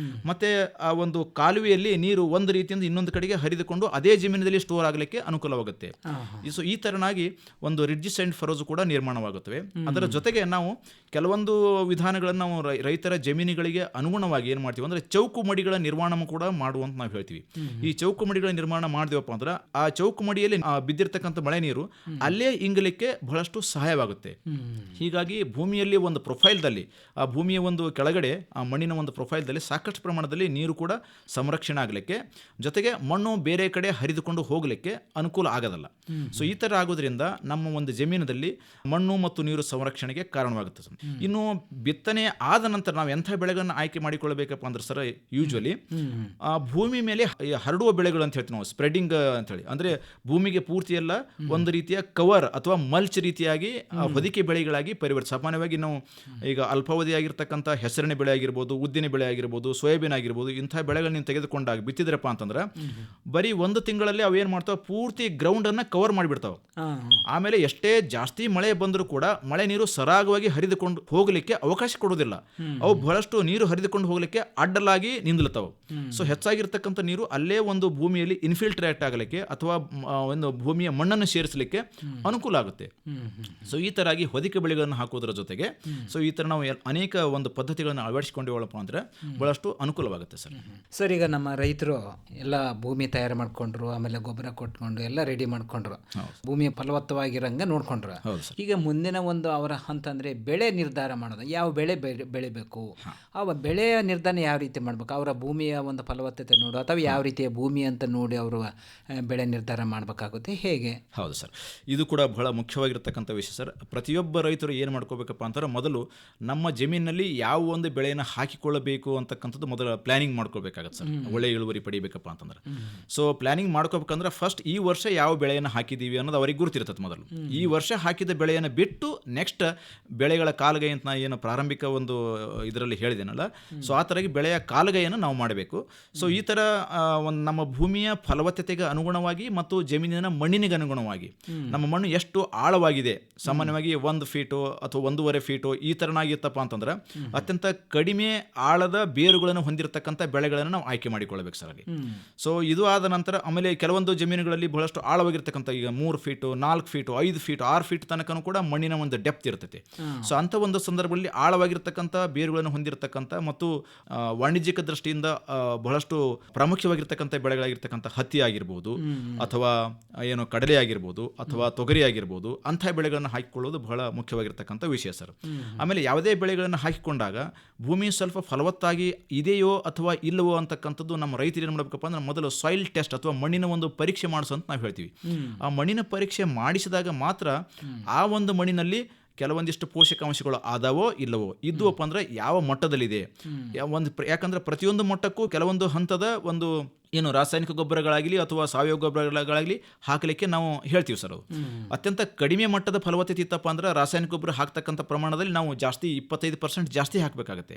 ಮತ್ತೆ ಆ ಒಂದು ಕಾಲುವೆಯಲ್ಲಿ ನೀರು ಒಂದು ರೀತಿಯಿಂದ ಇನ್ನೊಂದು ಕಡೆಗೆ ಹರಿದುಕೊಂಡು ಅದೇ ಜಮೀನಿನಲ್ಲಿ ಸ್ಟೋರ್ ಆಗಲಿಕ್ಕೆ ಅನುಕೂಲವಾಗುತ್ತೆ. ಸೊ ಈ ತರನಾಗಿ ಒಂದು ರಿಡ್ಜಸ್ ಅಂಡ್ ಫರೋಸ್ ಕೂಡ ನಿರ್ಮಾಣವಾಗುತ್ತವೆ. ಅದರ ಜೊತೆಗೆ ನಾವು ಕೆಲವೊಂದು ವಿಧಾನಗಳನ್ನು ನಾವು ರೈತರ ಜಮೀನುಗಳಿಗೆ ಅನುಗುಣವಾಗಿ ಏನು ಮಾಡ್ತೀವಿ ಅಂದ್ರೆ ಚೌಕು ಮಡಿಗಳ ನಿರ್ಮಾಣ ಕೂಡ ಮಾಡುವಂತ ನಾವು ಹೇಳ್ತೀವಿ. ಈ ಚೌಕು ಮಡಿಗಳ ನಿರ್ಮಾಣ ಮಾಡಿದೆವಪ್ಪ ಅಂದ್ರೆ ಆ ಚೌಕು ಮಡಿಯಲ್ಲಿ ಬಿದ್ದಿರ್ತಕ್ಕಂಥ ಮಳೆ ನೀರು ಅಲ್ಲೇ ಇಂಗಲಿಕ್ಕೆ ಬಹಳಷ್ಟು ಸಹಾಯವಾಗುತ್ತೆ. ಹೀಗಾಗಿ ಭೂಮಿಯಲ್ಲಿ ಒಂದು ಪ್ರೊಫೈಲ್ದಲ್ಲಿ ಆ ಭೂಮಿಯ ಒಂದು ಕೆಳಗಡೆ ಆ ಮಣ್ಣಿನ ಒಂದು ಪ್ರೊಫೈಲ್ದಲ್ಲಿ ಸಾಕಷ್ಟು ಪ್ರಮಾಣದಲ್ಲಿ ನೀರು ಕೂಡ ಸಂರಕ್ಷಣೆ ಆಗಲಿಕ್ಕೆ, ಜೊತೆಗೆ ಮಣ್ಣು ಬೇರೆ ಕಡೆ ಹರಿದುಕೊಂಡು ಹೋಗಲಿಕ್ಕೆ ಅನುಕೂಲ ಆಗೋದಲ್ಲ. ಸೊ ಈ ತರ ಆಗೋದ್ರಿಂದ ನಮ್ಮ ಒಂದು ಜಮೀನಿನಲ್ಲಿ ಮಣ್ಣು ಮತ್ತು ನೀರು ಸಂರಕ್ಷಣೆಗೆ ಕಾರಣವಾಗುತ್ತೆ. ಇನ್ನು ಬಿತ್ತನೆ ಆದ ನಂತರ ನಾವು ಎಂಥ ಬೆಳೆಗಳನ್ನು ಆಯ್ಕೆ ಮಾಡಿಕೊಳ್ಳಬೇಕಪ್ಪ ಅಂದ್ರೆ ಸರ್, ಯೂಶುವಲಿ ಆ ಭೂಮಿ ಮೇಲೆ ಹರಡುವ ಬೆಳೆಗಳು ಅಂತ ಹೇಳ್ತೀವಿ ನಾವು, ಸ್ಪ್ರೆಡಿಂಗ್ ಅಂತ ಹೇಳಿ. ಅಂದ್ರೆ ಭೂಮಿಗೆ ಪೂರ್ತಿ ಎಲ್ಲ ಒಂದು ರೀತಿಯ ಕವರ್ ಅಥವಾ ಮಲ್ಚ್ ರೀತಿಯಾಗಿ ಹೊದಿಕೆ ಬೆಳೆಗಳಾಗಿ ಸಾಮಾನ್ಯವಾಗಿ ನಾವು ಈಗ ಅಲ್ಪಾವಧಿಯಾಗಿರ್ತಕ್ಕಂಥ ಹೆಸರಿನ ಬೆಳೆ ಆಗಿರ್ಬೋದು, ಉದ್ದಿನ ಬೆಳೆ ಆಗಿರ್ಬೋದು, ಸೋಯಾಬೀನ್ ಆಗಿರ್ಬೋದು, ಇಂಥ ಬೆಳೆಗಳನ್ನ ನೀವು ತೆಗೆದುಕೊಂಡಾಗ ಬಿತ್ತಿದ್ರಪ್ಪ ಅಂತಂದ್ರೆ ಬರೀ ಒಂದು ತಿಂಗಳಲ್ಲಿ ಅವೇನ್ ಮಾಡ್ತಾವ, ಪೂರ್ತಿ ಗ್ರೌಂಡ್ ಅನ್ನ ಕವರ್ ಮಾಡಿಬಿಡ್ತಾವ. ಆಮೇಲೆ ಎಷ್ಟೇ ಜಾಸ್ತಿ ಮಳೆ ಬಂದರೂ ಕೂಡ ಮಳೆ ನೀರು ಸರಾಗವಾಗಿ ಹರಿದುಕೊಂಡು ಹೋಗಲಿಕ್ಕೆ ಅವಕಾಶ ಕೊಡೋದಿಲ್ಲ. ಅವು ಬಹಳಷ್ಟು ನೀರು ಹರಿದುಕೊಂಡು ಹೋಗಲಿಕ್ಕೆ ಅಡ್ಡಲಾಗಿ ನಿಂದಲತಾವ. ಸೊ ಹೆಚ್ಚಾಗಿರ್ತಕ್ಕಂಥ ನೀರು ಅಲ್ಲೇ ಒಂದು ಭೂಮಿಯಲ್ಲಿ ಇನ್ಫಿಲ್ಟ್ರೇಟ್ ಆಗಲಿಕ್ಕೆ ಅಥವಾ ಒಂದು ಭೂಮಿಯ ಮಣ್ಣನ್ನು ಸೇರಿಸಲಿಕ್ಕೆ ಅನುಕೂಲ ಆಗುತ್ತೆ. ಸೊ ಈ ತರಾಗಿ ಹೊದಿಕೆ ಬೆಳೆಗಳನ್ನು ಹಾಕೋದ್ರ ಜೊತೆಗೆ ಸೊ ಈ ತರ ನಾವು ಅನೇಕ ಒಂದು ಪದ್ಧತಿಗಳನ್ನು ಅಳವಡಿಸಿಕೊಂಡಿವಪ್ಪ ಅಂದ್ರೆ ಬಹಳಷ್ಟು ಅನುಕೂಲವಾಗುತ್ತೆ ಸರ್. ಸರ್, ಈಗ ನಮ್ಮ ರೈತರು ಎಲ್ಲ ಭೂಮಿ ತಯಾರು ಮಾಡ್ಕೊಂಡ್ರು, ಆಮೇಲೆ ಗೊಬ್ಬರ ಕೊಟ್ಕೊಂಡು ಎಲ್ಲ ರೆಡಿ ಮಾಡ್ಕೊಂಡ್ರು, ಭೂಮಿಯ ಫಲವತ್ತವಾಗಿರಂಗ ನೋಡ್ಕೊಂಡ್ರು. ಈಗ ಮುಂದಿನ ಒಂದು ಅವರ ಅಂತಂದ್ರೆ ಬೆಳೆ ನಿರ್ಧಾರ ಮಾಡೋದು, ಯಾವ ಬೆಳೆ ಬೆಳಿಬೇಕು, ಆ ಬೆಳೆಯ ನಿರ್ಧಾರ ಯಾವ ರೀತಿ ಮಾಡ್ಬೇಕು, ಅವರ ಭೂಮಿಯ ಒಂದು ಫಲವತ್ತತೆ ನೋಡು ಅಥವಾ ಯಾವ ರೀತಿಯ ಭೂಮಿ ಅಂತ ನೋಡಿ ಅವರು ಬೆಳೆ ನಿರ್ಧಾರ ಮಾಡಬೇಕಾಗುತ್ತೆ, ಹೇಗೆ? ಹೌದು ಸರ್, ಇದು ಕೂಡ ಬಹಳ ಮುಖ್ಯವಾಗಿರ್ತಕ್ಕಂಥ ವಿಷಯ ಸರ್. ಪ್ರತಿಯೊಬ್ಬ ರೈತರು ಏನು ಮಾಡ್ಕೋಬೇಕಪ್ಪ ಅಂತಂದ್ರೆ ಮೊದಲು ನಮ್ಮ ಜಮೀನಿನಲ್ಲಿ ಯಾವ ಒಂದು ಬೆಳೆಯನ್ನು ಹಾಕಿಕೊಳ್ಳಬೇಕು ಅಂತಕ್ಕಂಥದ್ದು ಮೊದಲು ಪ್ಲಾನಿಂಗ್ ಮಾಡ್ಕೋಬೇಕಾಗತ್ತೆ ಸರ್. ಒಳ್ಳೆ ಇಳುವರಿ ಪಡಿಬೇಕಪ್ಪ ಅಂತಂದ್ರೆ ಸೊ ಪ್ಲಾನಿಂಗ್ ಮಾಡ್ಕೋಬೇಕಂದ್ರೆ ಫಸ್ಟ್ ಈ ವರ್ಷ ಯಾವ ಬೆಳೆಯನ್ನು ಹಾಕಿದ್ದೀವಿ ಅನ್ನೋದು ಅವರಿಗೆ ಗುರುತಿರ್ತದೆ. ಮೊದಲು ಈ ವರ್ಷ ಹಾಕಿದ ಬೆಳೆಯನ್ನು ಬಿಟ್ಟು ನೆಕ್ಸ್ಟ್ ಬೆಳೆಗಳ ಕಾಲಗೈ ಅಂತ ನಾ ಏನು ಪ್ರಾರಂಭಿಕ ಒಂದು ಇದರಲ್ಲಿ ಹೇಳಿದೆನಲ್ಲ, ಸೊ ಆ ತರಗಿ ಬೆಳೆಯ ಕಾಲಗೈಯನ್ನು ನಾವು ಮಾಡಬೇಕು. ಸೊ ಈ ತರ ಒಂದು ನಮ್ಮ ಭೂಮಿಯ ಫಲವತ್ತತೆಗೆ ಅನುಗುಣವಾಗಿ ಮತ್ತು ಜಮೀನಿನ ಮಣ್ಣಿನಿಗೆ ಅನುಗುಣವಾಗಿ ನಮ್ಮ ಮಣ್ಣು ಎಷ್ಟು ಆಳವಾಗಿದೆ, ಸಾಮಾನ್ಯವಾಗಿ 1 ಫೀಟು ಅಥವಾ 1.5 ಫೀಟು ಈ ತರನಾಗಿತ್ತಪ್ಪ ಅಂತಂದ್ರೆ ಅತ್ಯಂತ ಕಡಿಮೆ ಆಳದ ಬೇರುಗಳನ್ನು ಹೊಂದಿರತಕ್ಕಂಥ ಬೆಳೆಗಳನ್ನು ನಾವು ಆಯ್ಕೆ ಮಾಡಿಕೊಳ್ಳಬೇಕು ಸರ್. ಸೊ ಇದು ಆದ ನಂತರ ಆಮೇಲೆ ಕೆಲವೊಂದು ಜಮೀನುಗಳಲ್ಲಿ ಬಹಳಷ್ಟು ಆಳವಾಗಿರ್ತಕ್ಕಂಥ ಈಗ 3 ಫೀಟು 4 ಫೀಟು 5 ಫೀಟು 6 ಫೀಟ್ ತನಕನೂ ಕೂಡ ಮಣ್ಣಿನ ಒಂದು ಡೆಪ್ತ್ ಇರ್ತೈತೆ. ಸೊ ಅಂಥ ಒಂದು ಸಂದರ್ಭದಲ್ಲಿ ಆಳವಾಗಿರ್ತಕ್ಕಂಥ ಬೇರುಗಳನ್ನು ಹೊಂದಿರತಕ್ಕಂಥ ಮತ್ತು ವಾಣಿಜ್ಯಿಕ ದೃಷ್ಟಿಯಿಂದ ಬಹಳಷ್ಟು ಪ್ರಾಮುಖ್ಯವಾಗಿರ್ತಕ್ಕಂಥ ಬೆಳೆಗಳಾಗಿರ್ತಕ್ಕಂಥ ಹತ್ತಿ ಆಗಿರ್ಬೋದು ಅಥವಾ ಏನು ಕಡಲೆ ಆಗಿರ್ಬೋದು ಅಥವಾ ತೊಗರಿ ಆಗಿರ್ಬೋದು, ಅಂಥ ಬೆಳೆಗಳನ್ನು ಹಾಕಿಕೊಳ್ಳೋದು ಬಹಳ ಮುಖ್ಯವಾಗಿರ್ತಕ್ಕಂಥ ವಿಷಯ ಸರ್. ಆಮೇಲೆ ಯಾವುದೇ ಬೆಳೆಗಳನ್ನು ಹಾಕಿಕೊಂಡಾಗ ಭೂಮಿ ಸ್ವಲ್ಪ ಫಲವತ್ತಾಗಿ ಇದೆಯೋ ಅಥವಾ ಇಲ್ಲವೋ ಅಂತಕ್ಕಂಥದ್ದು ನಮ್ಮ ರೈತರು ಏನು ಮಾಡಬೇಕಪ್ಪ ಅಂದ್ರೆ ಮೊದಲು ಸಾಯಿಲ್ ಟೆಸ್ಟ್ ಅಥವಾ ಮಣ್ಣಿನ ಒಂದು ಪರೀಕ್ಷೆ ಮಾಡಿಸೋ ಅಂತ ನಾವು ಹೇಳ್ತೀವಿ. ಆ ಮಣ್ಣಿನ ಪರೀಕ್ಷೆ ಮಾಡಿಸಿದಾಗ ಮಾತ್ರ ಆ ಒಂದು ಮಣ್ಣಿನಲ್ಲಿ ಕೆಲವೊಂದಿಷ್ಟು ಪೋಷಕಾಂಶಗಳು ಆದಾವೋ ಇಲ್ಲವೋ, ಇದ್ವಪ್ಪ ಅಂದರೆ ಯಾವ ಮಟ್ಟದಲ್ಲಿದೆ. ಯಾಕಂದರೆ ಪ್ರತಿಯೊಂದು ಮಟ್ಟಕ್ಕೂ ಕೆಲವೊಂದು ಹಂತದ ಒಂದು ಏನು ರಾಸಾಯನಿಕ ಗೊಬ್ಬರಗಳಾಗಲಿ ಅಥವಾ ಸಾವಯವ ಗೊಬ್ಬರಗಳಾಗಲಿ ಹಾಕಲಿಕ್ಕೆ ನಾವು ಹೇಳ್ತೀವಿ ಸರ್. ಅದು ಅತ್ಯಂತ ಕಡಿಮೆ ಮಟ್ಟದ ಫಲವತ್ತತೆ ಇತ್ತಪ್ಪ ಅಂದ್ರೆ ರಾಸಾಯನಿಕ ಗೊಬ್ಬರ ಹಾಕ್ತಕ್ಕಂಥ ಪ್ರಮಾಣದಲ್ಲಿ ನಾವು ಜಾಸ್ತಿ 25% ಜಾಸ್ತಿ ಹಾಕಬೇಕಾಗತ್ತೆ.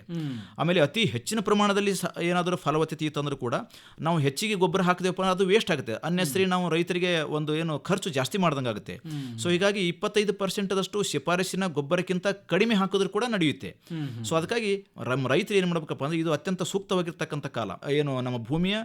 ಆಮೇಲೆ ಅತಿ ಹೆಚ್ಚಿನ ಪ್ರಮಾಣದಲ್ಲಿ ಏನಾದರೂ ಫಲವತ್ತತೆ ಇತ್ತಂದ್ರೂ ಕೂಡ ನಾವು ಹೆಚ್ಚಿಗೆ ಗೊಬ್ಬರ ಹಾಕಿದೆವಪ್ಪ ಅದು ವೇಸ್ಟ್ ಆಗುತ್ತೆ. ಅನ್ನೆಸರಿ ನಾವು ರೈತರಿಗೆ ಒಂದು ಏನು ಖರ್ಚು ಜಾಸ್ತಿ ಮಾಡ್ದಂಗೆ ಆಗುತ್ತೆ. ಸೊ ಹೀಗಾಗಿ 25% ಶಿಫಾರಸಿನ ಗೊಬ್ಬರಕ್ಕಿಂತ ಕಡಿಮೆ ಹಾಕಿದ್ರೂ ಕೂಡ ನಡೆಯುತ್ತೆ. ಸೊ ಅದಕ್ಕಾಗಿ ರೈತರು ಏನು ಮಾಡಬೇಕಪ್ಪ ಅಂದ್ರೆ ಇದು ಅತ್ಯಂತ ಸೂಕ್ತವಾಗಿರ್ತಕ್ಕಂಥ ಕಾಲ. ಏನು ನಮ್ಮ ಭೂಮಿಯ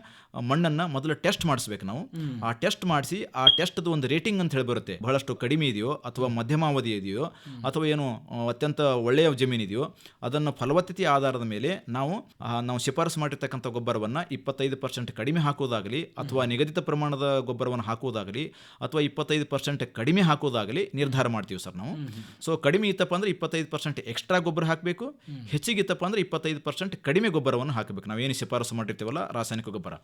ಮಣ್ಣನ್ನು ಮೊದಲು ಟೆಸ್ಟ್ ಮಾಡಿಸ್ಬೇಕು ನಾವು. ಆ ಟೆಸ್ಟ್ ಮಾಡಿಸಿ ಆ ಟೆಸ್ಟ್ದು ಒಂದು ರೇಟಿಂಗ್ ಅಂತ ಹೇಳಿ ಬರುತ್ತೆ. ಬಹಳಷ್ಟು ಕಡಿಮೆ ಇದೆಯೋ ಅಥವಾ ಮಧ್ಯಮಾವಧಿ ಇದೆಯೋ ಅಥವಾ ಏನು ಅತ್ಯಂತ ಒಳ್ಳೆಯ ಜಮೀನು ಇದೆಯೋ ಅದನ್ನು ಫಲವತ್ತತೆಯ ಆಧಾರದ ಮೇಲೆ ನಾವು ಶಿಫಾರಸು ಮಾಡಿರ್ತಕ್ಕಂಥ ಗೊಬ್ಬರವನ್ನು 25% ಕಡಿಮೆ ಹಾಕುವುದಾಗಲಿ ಅಥವಾ ನಿಗದಿತ ಪ್ರಮಾಣದ ಗೊಬ್ಬರವನ್ನು ಹಾಕುವುದಾಗಲಿ ಅಥವಾ 25% ಕಡಿಮೆ ಹಾಕುವುದಾಗಲಿ ನಿರ್ಧಾರ ಮಾಡ್ತೀವಿ ಸರ್ ನಾವು. ಸೊ ಕಡಿಮೆ ಇತ್ತಪ್ಪ ಅಂದರೆ 25% ಎಕ್ಸ್ಟ್ರಾ ಗೊಬ್ಬರ ಹಾಕಬೇಕು, ಹೆಚ್ಚಿಗಿತ್ತಪ್ಪ ಅಂದರೆ 25% ಕಡಿಮೆ ಗೊಬ್ಬರವನ್ನು ಹಾಕಬೇಕು. ನಾವೇನು ಶಿಫಾರಸು ಮಾಡಿರ್ತೀವಲ್ಲ ರಾಸಾಯನಿಕ ಗೊಬ್ಬರ.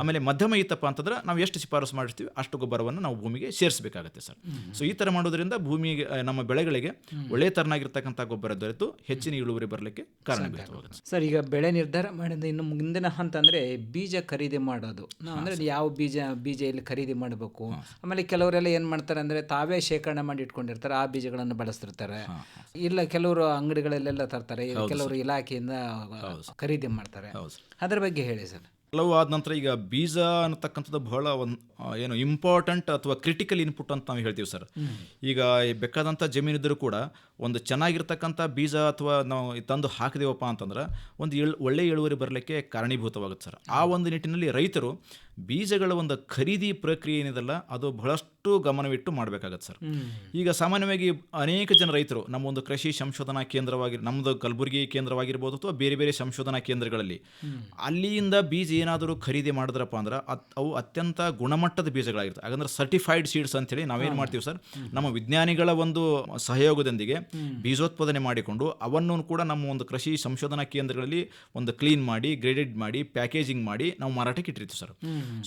ಆಮೇಲೆ ಮಧ್ಯಮ ಇತ್ತಪ್ಪ ಅಂತಂದ್ರೆ ನಾವು ಎಷ್ಟು ಶಿಫಾರಸು ಮಾಡಿರ್ತೀವಿ ಅಷ್ಟು ಗೊಬ್ಬರವನ್ನು ನಾವು ಭೂಮಿಗೆ ಸೇರಿಸಬೇಕಾಗುತ್ತೆ ಸರ್. ಸೊ ಈ ಥರ ಮಾಡೋದ್ರಿಂದ ಭೂಮಿಗೆ ನಮ್ಮ ಬೆಳೆಗಳಿಗೆ ಒಳ್ಳೆಯ ತರನಾಗಿರ್ತಕ್ಕಂಥ ಗೊಬ್ಬರ ದೊರೆತು ಹೆಚ್ಚಿನ ಇಳುವರಿ ಬರಲಿಕ್ಕೆ ಕಾರಣವಾಗುತ್ತೆ ಸರ್. ಈಗ ಬೆಳೆ ನಿರ್ಧಾರ ಮಾಡಿದ ಇನ್ನು ಮುಂದಿನ ಹಂತ ಅಂದರೆ ಬೀಜ ಖರೀದಿ ಮಾಡೋದು. ಅಂದರೆ ಯಾವ ಬೀಜ ಇಲ್ಲಿ ಖರೀದಿ ಮಾಡಬೇಕು. ಆಮೇಲೆ ಕೆಲವರೆಲ್ಲ ಏನು ಮಾಡ್ತಾರೆ ಅಂದರೆ ತಾವೇ ಶೇಖರಣೆ ಮಾಡಿ ಇಟ್ಕೊಂಡಿರ್ತಾರೆ, ಆ ಬೀಜಗಳನ್ನು ಬಳಸ್ತಿರ್ತಾರೆ. ಇಲ್ಲ ಕೆಲವರು ಅಂಗಡಿಗಳಲ್ಲೆಲ್ಲ ತರ್ತಾರೆ, ಕೆಲವರು ಇಲಾಖೆಯಿಂದ ಖರೀದಿ ಮಾಡ್ತಾರೆ. ಅದ್ರ ಬಗ್ಗೆ ಹೇಳಿ ಸರ್. ಕೆಲವು ಆದ ನಂತರ ಈಗ ಬೀಜ ಅನ್ನತಕ್ಕಂಥದ್ದು ಬಹಳ ಒಂದು ಏನು ಇಂಪಾರ್ಟೆಂಟ್ ಅಥವಾ ಕ್ರಿಟಿಕಲ್ ಇನ್ಪುಟ್ ಅಂತ ನಾವು ಹೇಳ್ತೀವಿ ಸರ್. ಈಗ ಬೇಕಾದಂಥ ಜಮೀನಿದ್ದರೂ ಕೂಡ ಒಂದು ಚೆನ್ನಾಗಿರ್ತಕ್ಕಂಥ ಬೀಜ ಅಥವಾ ನಾವು ತಂದು ಹಾಕಿದೇವಪ್ಪ ಅಂತಂದ್ರೆ ಒಂದು ಒಳ್ಳೆಯ ಇಳುವರಿ ಬರಲಿಕ್ಕೆ ಕಾರಣೀಭೂತವಾಗುತ್ತೆ ಸರ್. ಆ ಒಂದು ನಿಟ್ಟಿನಲ್ಲಿ ರೈತರು ಬೀಜಗಳ ಒಂದು ಖರೀದಿ ಪ್ರಕ್ರಿಯೆ ಏನಿದೆಲ್ಲ ಅದು ಬಹಳಷ್ಟು ಗಮನವಿಟ್ಟು ಮಾಡಬೇಕಾಗತ್ತೆ ಸರ್. ಈಗ ಸಾಮಾನ್ಯವಾಗಿ ಅನೇಕ ಜನ ರೈತರು ನಮ್ಮ ಒಂದು ಕೃಷಿ ಸಂಶೋಧನಾ ಕೇಂದ್ರವಾಗಿ ನಮ್ಮದು ಕಲಬುರಗಿ ಕೇಂದ್ರವಾಗಿರ್ಬೋದು ಅಥವಾ ಬೇರೆ ಬೇರೆ ಸಂಶೋಧನಾ ಕೇಂದ್ರಗಳಲ್ಲಿ ಅಲ್ಲಿಂದ ಬೀಜ ಏನಾದರೂ ಖರೀದಿ ಮಾಡಿದ್ರಪ್ಪ ಅಂದ್ರೆ ಅವು ಅತ್ಯಂತ ಗುಣಮಟ್ಟದ ಬೀಜಗಳಾಗಿರ್ತವೆ. ಹಾಗಂದ್ರೆ ಸರ್ಟಿಫೈಡ್ ಸೀಡ್ಸ್ ಅಂತೇಳಿ ನಾವೇನು ಮಾಡ್ತೀವಿ ಸರ್, ನಮ್ಮ ವಿಜ್ಞಾನಿಗಳ ಒಂದು ಸಹಯೋಗದೊಂದಿಗೆ ಬೀಜೋತ್ಪಾದನೆ ಮಾಡಿಕೊಂಡು ಅವನ್ನು ಕೂಡ ನಮ್ಮ ಒಂದು ಕೃಷಿ ಸಂಶೋಧನಾ ಕೇಂದ್ರಗಳಲ್ಲಿ ಒಂದು ಕ್ಲೀನ್ ಮಾಡಿ ಗ್ರೇಡೆಡ್ ಮಾಡಿ ಪ್ಯಾಕೇಜಿಂಗ್ ಮಾಡಿ ನಾವು ಮಾರಾಟಕ್ಕೆ ಇಟ್ಟಿರ್ತೀವಿ ಸರ್.